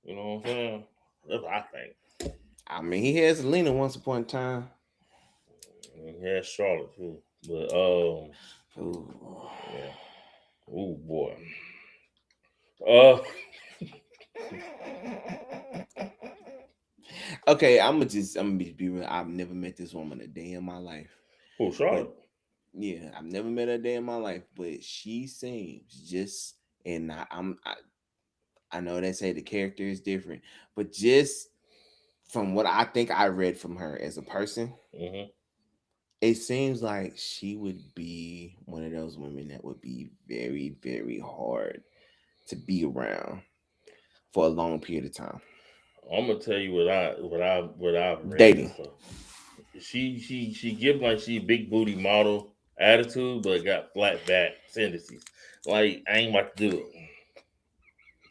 You know what I'm saying? That's what I think. I mean, he had Selena once upon a time. He had Charlotte too. But yeah. Oh boy. Okay, I'm gonna be real. I've never met this woman a day in my life. Oh, Charlotte. Yeah, I've never met her a day in my life, but she seems just, and I know they say the character is different, but just from what I think I read from her as a person, it seems like she would be one of those women that would be very, very hard to be around for a long period of time. I'm gonna tell you what I've read. Dating. She gives like she big booty model attitude, but got flat back tendencies. Like I ain't about to do it.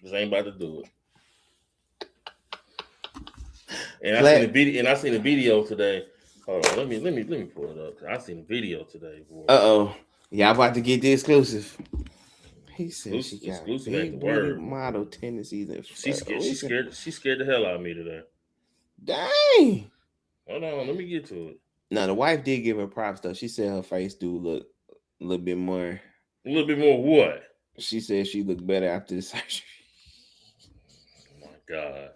Just ain't about to do it. And I seen the video today. Hold on, let me pull it up. I seen the video today. Yeah, I'm about to get the exclusive. He said she got big booty model tendencies. She scared the hell out of me today. Dang. Hold on, let me get to it. Now the wife did give her props though. She said her face do look a little bit more. A little bit more what? She said she looked better after the surgery. Oh my God.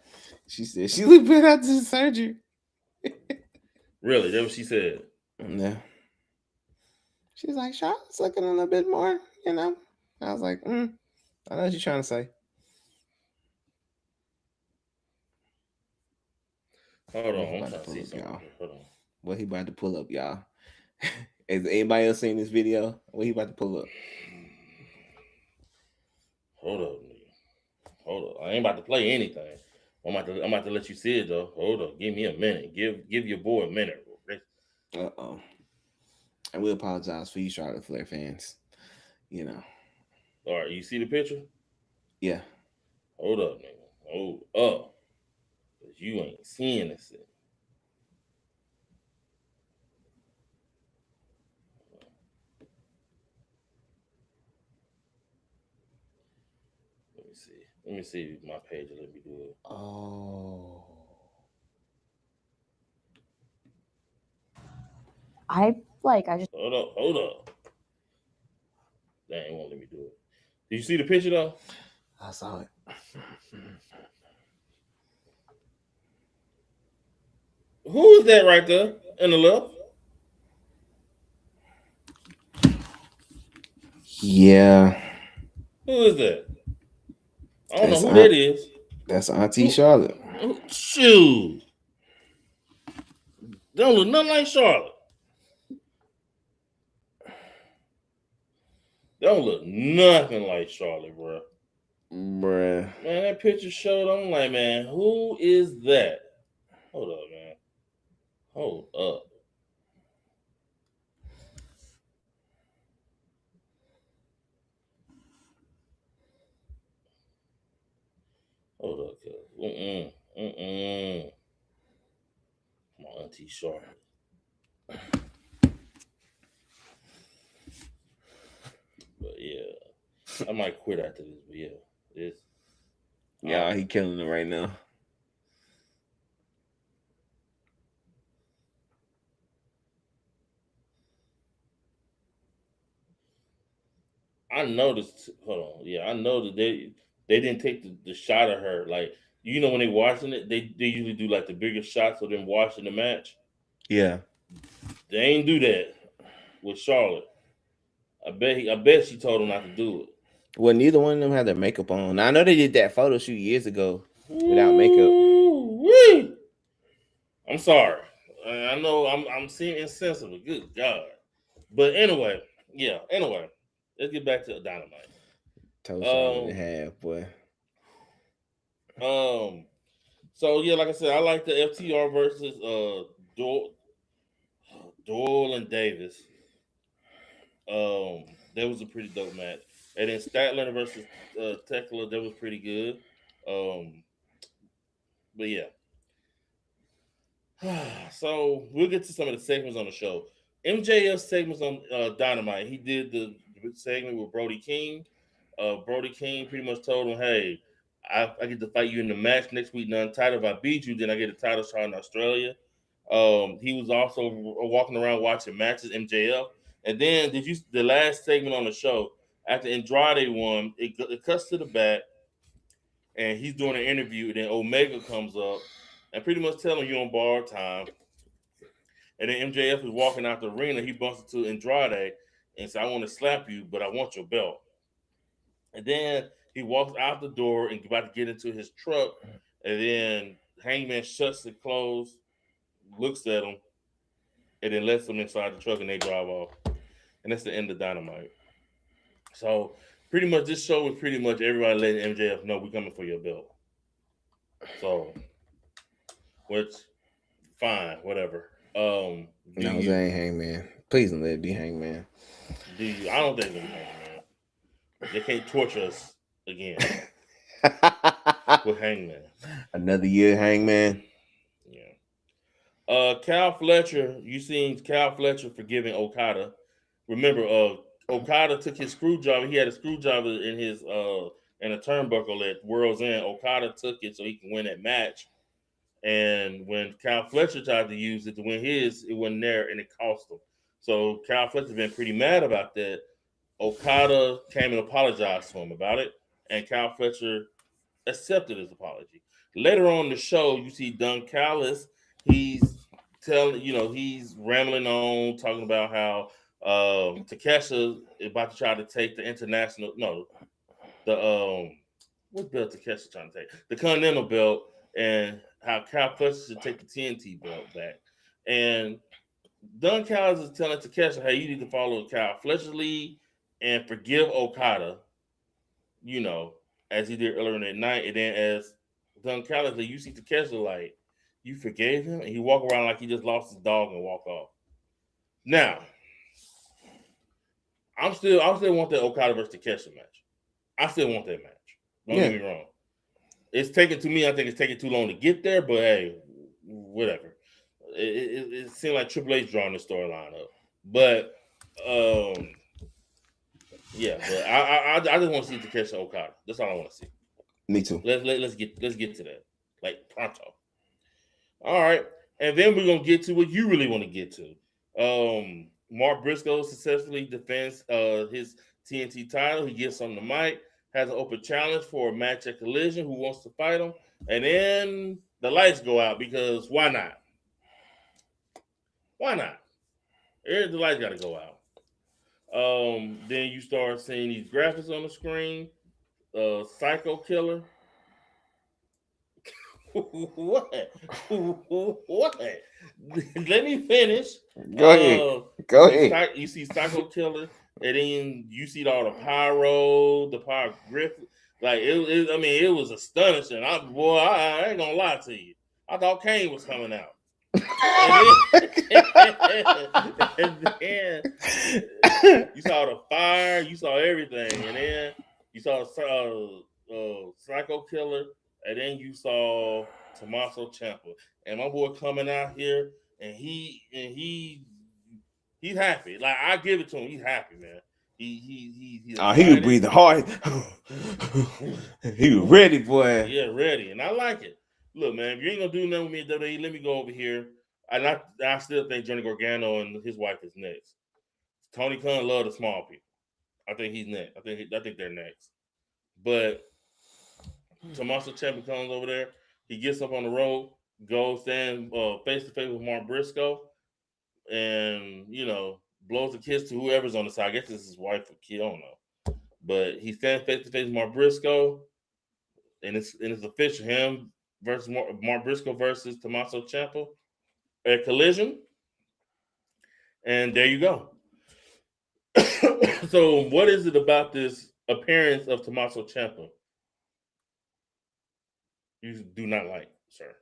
She said she looked better after the surgery. Really? That's what she said? Yeah. She's like, Charlotte's looking a little bit more, I was like, I know what you're trying to say. Hold on, I'm trying to see something. Hold on. What he about to pull up, y'all? Has anybody else seen this video? What he about to pull up? Hold up, nigga. Hold up. I ain't about to play anything. I'm about to let you see it though. Hold up. Give me a minute. Give your boy a minute. And we apologize for you, Charlotte Flair fans. All right, you see the picture? Yeah. Hold up, nigga. Hold up. Cause you ain't seeing this shit. Let me see if my page will let me do it. Oh. I just hold up. That ain't won't let me do it. Did you see the picture though? I saw it. Who is that right there in the left? Yeah. Who is that? I don't know who that is. That's Auntie Charlotte. Shoot. They don't look nothing like Charlotte. They don't look nothing like Charlotte, bro. Bruh. Man, that picture showed. I'm like, man, who is that? Hold up, man. Hold up. Hold up, cuz. Come on, Auntie Charlotte. But yeah, I might quit after this. But yeah, it's he killing it right now. I noticed. Hold on, yeah, I know that they didn't take the shot of her. Like when they watching it, they usually do like the bigger shots of them watching the match. Yeah, they ain't do that with Charlotte. I bet she told him not to do it. Well, neither one of them had their makeup on. Now, I know they did that photo shoot years ago without makeup. Woo-wee. I'm sorry. I know I'm seeing insensitive. Good God. But anyway, yeah. Anyway, let's get back to Dynamite. Told Charlotte in half, boy. So yeah, like I said, I like the FTR versus Doyle and Davis. That was a pretty dope match. And then Statlander versus Tekla, that was pretty good. But yeah. So we'll get to some of the segments on the show. MJF segments on Dynamite. He did the segment with Brody King. Brody King pretty much told him, "Hey, I get to fight you in the match next week, non-title. If I beat you, then I get a title shot in Australia." He was also walking around watching matches, MJF. And then the last segment on the show after Andrade won? It cuts to the back, and he's doing an interview. And then Omega comes up and pretty much telling him you're on borrowed time. And then MJF is walking out the arena. He bumps into Andrade and says, "I want to slap you, but I want your belt." And then he walks out the door and about to get into his truck. And then Hangman shuts it closed, looks at him, and then lets him inside the truck, and they drive off. And that's the end of Dynamite. So pretty much this show was pretty much everybody letting MJF know we're coming for your belt. So, which, fine, whatever. No, it ain't Hangman. Please don't let it be Hangman. I don't think it's gonna be Hangman. They can't torture us again with Hangman. Another year, Hangman. Yeah. Cal Fletcher, you seen Cal Fletcher forgiving Okada. Remember, Okada took his screwdriver. He had a screwdriver in his in a turnbuckle at World's End. Okada took it so he can win that match. And when Cal Fletcher tried to use it to win his, it wasn't there and it cost him. So Cal Fletcher's been pretty mad about that. Okada came and apologized to him about it, and Cal Fletcher accepted his apology. Later on in the show, you see Don Callis. He's he's rambling on, talking about how Takeshita is about to try to take the what belt Takeshita trying to take? The Continental belt, and how Cal Fletcher should take the TNT belt back. And Don Callis is telling Takeshita, "Hey, you need to follow Cal Fletcher's lead and forgive Okada, as he did earlier in that night." And then as Don Callis, you see Takeshita like, "You forgave him?" And he walk around like he just lost his dog and walk off. Now, I still want that Okada versus Takeshita match. I still want that match. Don't get me wrong. I think it's taking too long to get there, but hey, whatever. It seemed like Triple H drawing the storyline up. But yeah, but I just want to see Takeshita Okada. That's all I want to see. Me too. Let's get to that. Like pronto. All right. And then we're gonna get to what you really want to get to. Mark Briscoe successfully defends his TNT title. He gets on the mic, has an open challenge for a match at Collision. Who wants to fight him? And then the lights go out because why not? Why not? The lights got to go out. Then you start seeing these graphics on the screen. Psycho Killer. What? Let me finish. Go ahead. You see Psycho Killer, and then you see all the pyro, the pyroglyph. Like it was astonishing. I ain't gonna lie to you. I thought Kane was coming out. And then you saw the fire, you saw everything, and then you saw Psycho Killer and then you saw Tommaso Ciampa, and my boy coming out here, and he's happy. Like I give it to him, he's happy, man. He's He was breathing hard. He was ready, boy. Yeah, ready, and I like it. Look, man, if you ain't gonna do nothing with me at WWE, let me go over here. I still think Johnny Gargano and his wife is next. Tony Khan love the small people. I think he's next. I think they're next. But Tommaso Ciampa comes over there. He gets up on the road, goes stand face to face with Mark Briscoe, and blows a kiss to whoever's on the side. I guess this is his wife or kid. I don't know. But he stands face to face with Mark Briscoe, and it's official. Him versus Mark Briscoe versus Tommaso Ciampa at Collision, and there you go. So, what is it about this appearance of Tommaso Ciampa you do not like, sir?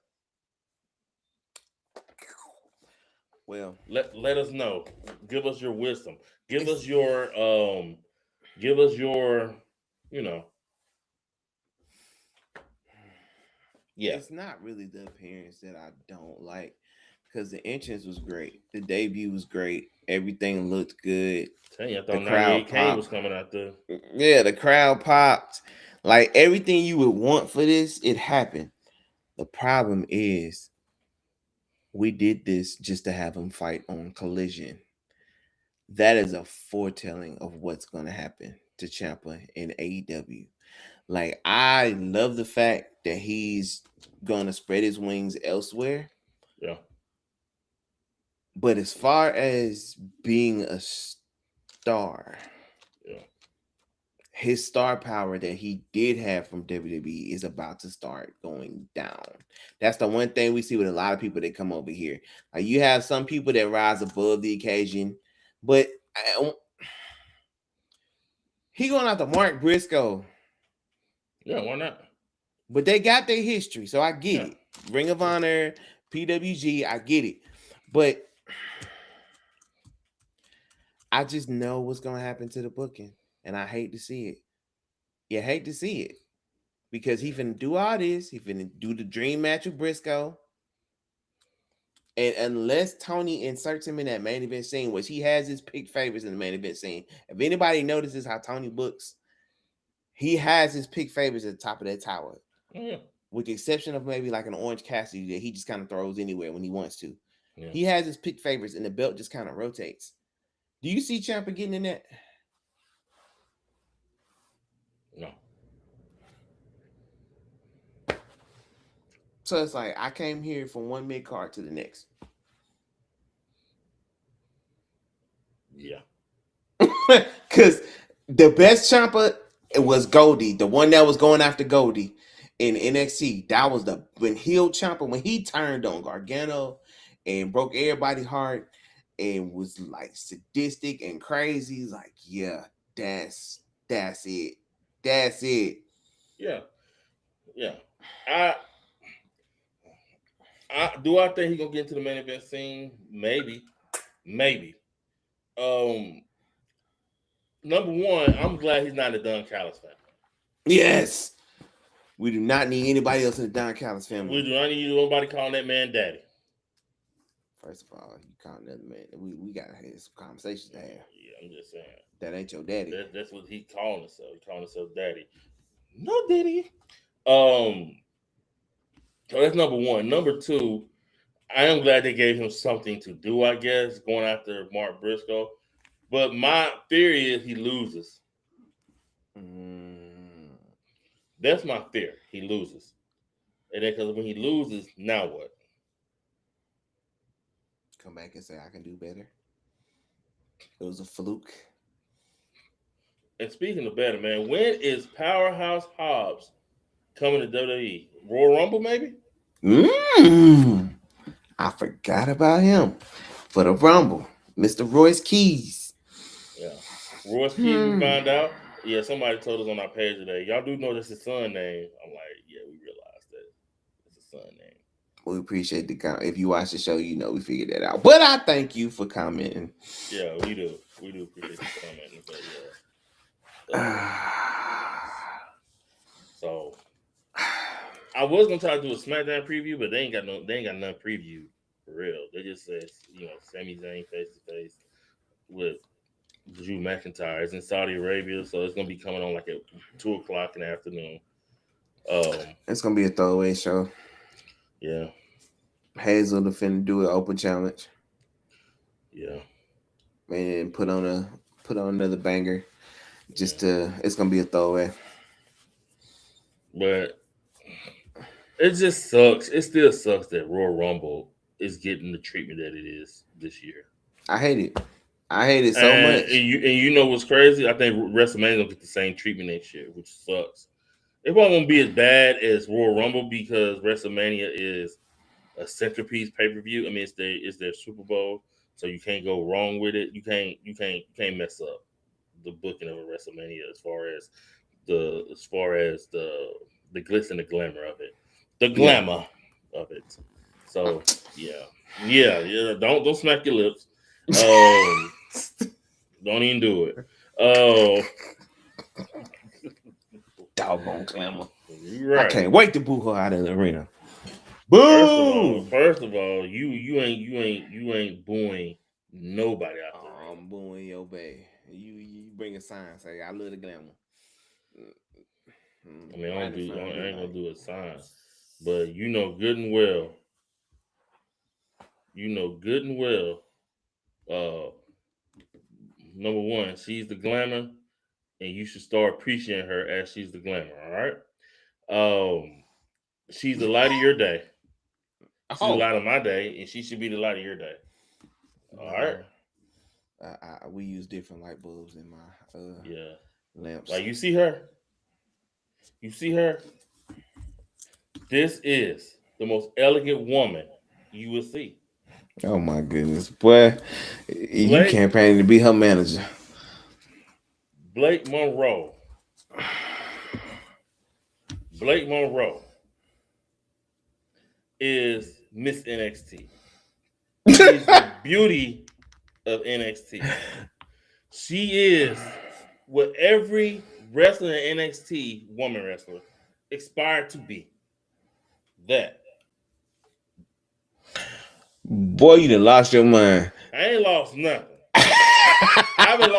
Well, let us know. Give us your wisdom. Give us your yeah. It's not really the appearance that I don't like, because the entrance was great. The debut was great. Everything looked good. Tell you, I thought 98K was coming out there. Yeah, the crowd popped. Like everything you would want for this, it happened. The problem is we did this just to have him fight on Collision. That is a foretelling of what's going to happen to Ciampa in AEW. Like, I love the fact that he's going to spread his wings elsewhere. Yeah. But as far as being a star, yeah, his star power that he did have from WWE is about to start going down. That's the one thing we see with a lot of people that come over here. Like, you have some people that rise above the occasion, but he going out to Mark Briscoe. Yeah, why not? But they got their history, so I get it. Ring of Honor, PWG, I get it. But I just know what's going to happen to the booking, and I hate to see it. You hate to see it, because he finna do all this. He finna do the dream match with Briscoe. And unless Tony inserts him in that main event scene, which he has his pick favorites in the main event scene. If anybody notices how Tony books, he has his pick favorites at the top of that tower. Yeah. With the exception of maybe like an Orange Cassidy that he just kind of throws anywhere when he wants to. Yeah. He has his pick favorites, and the belt just kind of rotates. Do you see Ciampa getting in that? No. So it's like, I came here from one mid card to the next. Yeah. Because the best Ciampa, it was Goldie, the one that was going after Goldie in NXT. That was when heel Ciampa, when he turned on Gargano and broke everybody's heart and was like sadistic and crazy. He's like, yeah, that's it. That's it. Yeah. Yeah. Do I think he's gonna get into the main event scene? Maybe. Number one, I'm glad he's not a Don Callis family. Yes. We do not need anybody else in the Don Callis family. We do not need nobody calling that man daddy. First of all, you calling that man. We gotta have some conversations to have. Yeah, I'm just saying. That ain't your daddy. That's what he calling himself. He calling himself daddy. No daddy. So that's number one. Number two, I am glad they gave him something to do, I guess, going after Mark Briscoe. But my theory is he loses. That's my fear. He loses. And then because when he loses, now what? Come back and say, I can do better. It was a fluke. And speaking of better, man, when is Powerhouse Hobbs coming to WWE? Royal Rumble, maybe? I forgot about him for the Rumble. Mr. Royce Keys. Yeah. Royce Keys, we found out. Yeah, somebody told us on our page today. Y'all do know that's his son name. I'm like, yeah, we realized that it's his son name. We appreciate the comment. If you watch the show, you know we figured that out. But I thank you for commenting. Yeah, we do. We do appreciate the commenting. But yeah. So I was gonna try to do a SmackDown preview, but they ain't got none previewed for real. They just said, Sami Zayn face to face with Drew McIntyre. It's in Saudi Arabia, so it's gonna be coming on like at 2:00 in the afternoon. It's gonna be a throwaway show. Yeah. Hazel finna do an open challenge. Yeah. And put on another banger. It's gonna be a throwaway. But it just sucks. It still sucks that Royal Rumble is getting the treatment that it is this year. I hate it. I hate it so much. And you know what's crazy? I think WrestleMania gonna get the same treatment next year, which sucks. It won't be as bad as Royal Rumble because WrestleMania is a centerpiece pay-per-view. I mean, it's their Super Bowl, so you can't go wrong with it. You can't mess up the booking of a WrestleMania as far as the glitz and the glamour of it. The glamour of it. So yeah. Don't smack your lips. Don't even do it. Doggone glamour. Right. I can't wait to boo her out of the arena. Boo! First of all, you ain't booing nobody out there. I'm booing your bae. You bring a sign, say I love the glamour. I mean, I ain't gonna do a sign, but you know good and well. Number one, she's the glamour, and you should start appreciating her as she's the glamour. All right. She's the light of your day. She's the light of my day, and she should be the light of your day. All right. We use different light bulbs in my lamps. Like you see her. This is the most elegant woman you will see. Oh my goodness, boy! You campaigning to be her manager. Blake Monroe. Is Miss NXT. She's the beauty of NXT. She is what every wrestler in NXT, woman wrestler, aspired to be. That. Boy, you done lost your mind. I ain't lost nothing. I haven't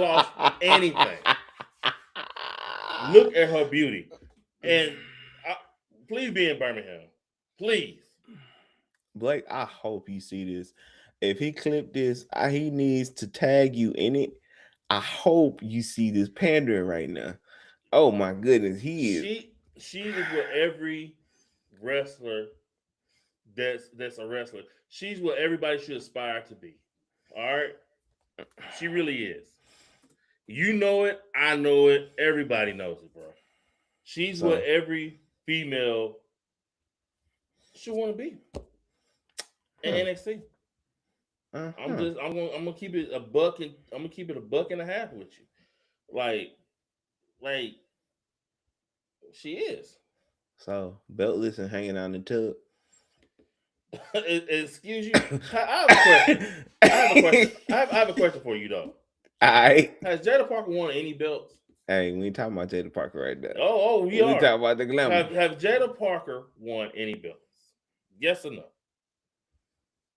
lost anything. Look at her beauty. And please be in Birmingham. Please. Blake, I hope you see this. If he clipped this, he needs to tag you in it. I hope you see this pandering right now. Oh my goodness, he is. She is what every wrestler that's a wrestler. She's what everybody should aspire to be. All right? She really is. You know it. I know it. Everybody knows it, bro. She's what every female should want to be in NXT. I'm gonna keep it a buck and I'm gonna keep it a buck and a half with you. Like she is. So beltless and hanging out in the tub. Excuse you. I have a question for you though. All right. Has Jada Parker won any belts? Hey, we ain't talking about Jada Parker right now. We are. We talking about the glamour. Have Jada Parker won any belts? Yes or no?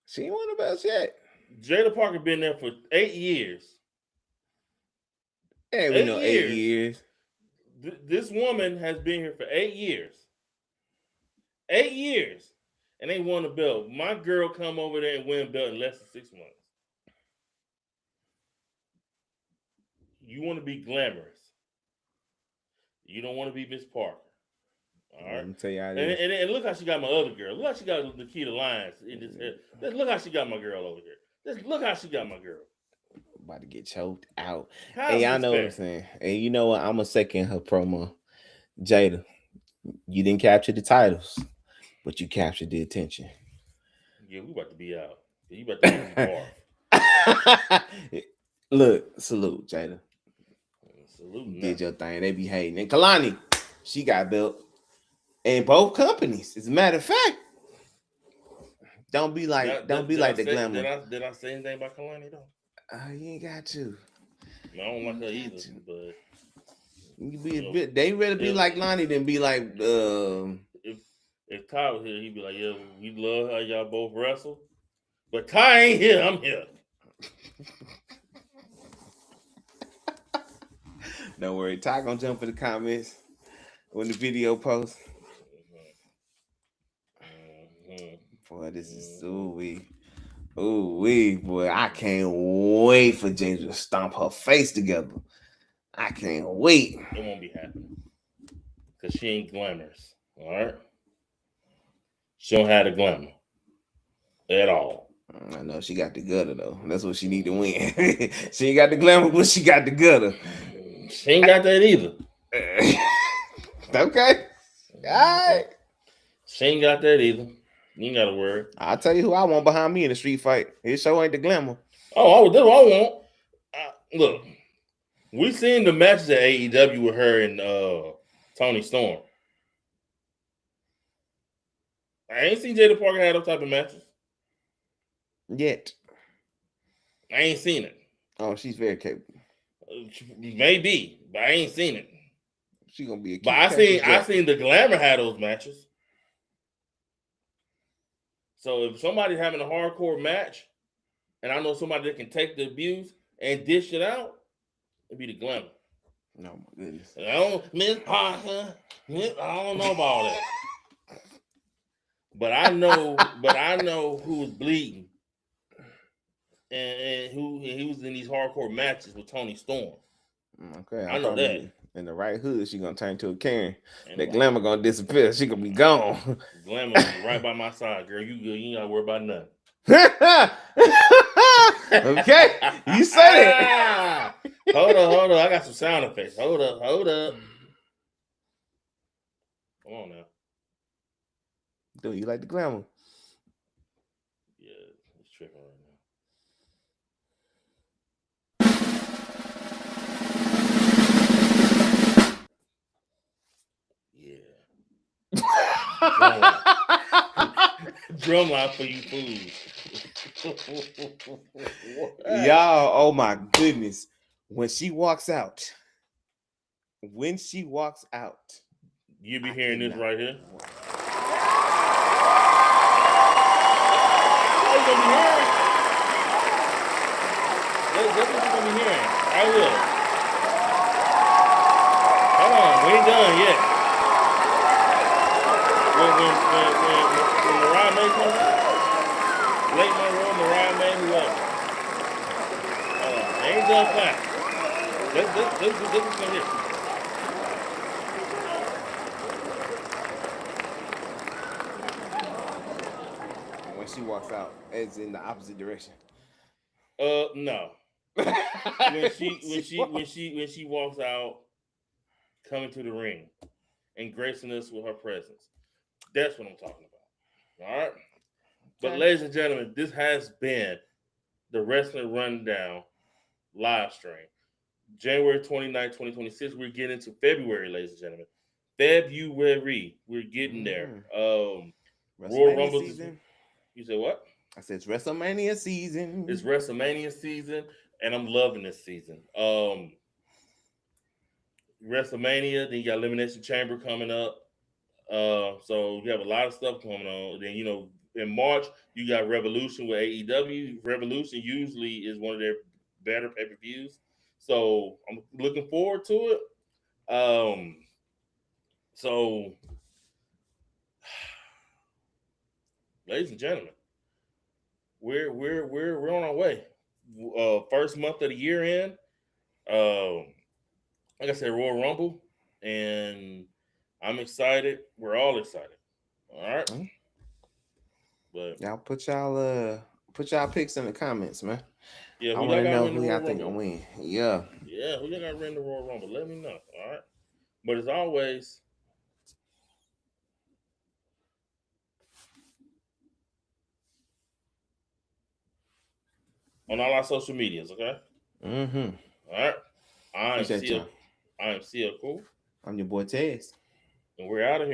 She ain't won the belts yet. Jada Parker been there for 8 years. Hey, we know 8 years. This woman has been here for 8 years. 8 years. And they won a belt. My girl come over there and win a belt in less than 6 months. You want to be glamorous. You don't want to be Miss Parker. All right. Let me tell you how it is. And look how she got my other girl. Look how she got Nikita Lyons in this head. Look how she got my girl over here. Look how she got my girl. About to get choked out. Hey, I know what I'm saying. And you know what? I'm going to second her promo. Jada, you didn't capture the titles, but you captured the attention. Yeah, we about to be out. You about to be Look, salute, Jada. Salute. Did your thing. They be hating. And Kalani, she got built in both companies. As a matter of fact, don't be like the glamour. Did I say anything about Kalani though? You ain't got to. I don't like her either, but You be a bit. They rather be like Lonnie than be like. If Ty was here, he'd be like, "Yeah, we love how y'all both wrestle, but Ty ain't here. I'm here." Don't worry, Ty gonna jump in the comments when the video posts. Boy, this is ooh-wee, boy. I can't wait for James to stomp her face together. I can't wait. It won't be happening because she ain't glamorous. All right, she don't have the glamour at all. I know she got the gutter though. That's what she need to win. She ain't got the glamour, but she got the gutter. She ain't got that either. Okay, all right. She ain't got that either. You ain't got to worry. I'll tell you who I want behind me in the street fight. His show ain't the glamour. Oh, that's what I want. Look, we seen the matches at AEW with her and Toni Storm. I ain't seen Jada Parker have those type of matches Yet. I ain't seen it. Oh, she's very capable. Maybe, but I ain't seen it. She gonna be a. But I seen the glamour have those matches. So if somebody's having a hardcore match, and I know somebody that can take the abuse and dish it out, it'd be the glamour. No, my goodness. Miss Parker, I don't know about that. But I know who was bleeding, and who he was in these hardcore matches with Toni Storm. Okay, I know that. In the right hood, she gonna turn to a Karen. That glamour gonna disappear. She gonna be gone. Glamour right by my side, girl. You good? You ain't gotta worry about nothing. Okay, you said it. Hold on. I got some sound effects. Hold up. Come on now. Do you like the glamour? Yeah, it's tripping right now. Drum line for you fools. Y'all, oh my goodness. When she walks out, you be hearing this right here. Oh, you gonna be hearing? That's what you're gonna be hearing. Right here. Hold on, we ain't done yet. When Mariah May comes out, Blake Monroe, Mariah May, whoever. They ain't done flat. This is gonna hit. When she walks out, it's in the opposite direction. No. when she walks out, coming to the ring and gracing us with her presence. That's what I'm talking about. All right. Okay. But ladies and gentlemen, this has been the Wrestling Rundown live stream. January 29th, 2026. We're getting into February, ladies and gentlemen. February. We're getting there. Royal Rumble season. You said what? I said it's WrestleMania season. It's WrestleMania season, and I'm loving this season. WrestleMania, then you got Elimination Chamber coming up. So you have a lot of stuff going on. Then, you know, in March, you got Revolution with AEW. Revolution usually is one of their better pay-per-views. So I'm looking forward to it. So, ladies and gentlemen, we're on our way. First month of the year in. Like I said, Royal Rumble, and I'm excited. We're all excited. All right. Mm-hmm. But y'all put y'all picks in the comments, man. Yeah, I want to know who y'all think will win. Yeah. Yeah, who y'all got win the Royal Rumble? Let me know. All right. But as always, on all our social medias, okay? Mm-hmm. All right. I am CL Cool. I'm your boy Tez. And we're out of here.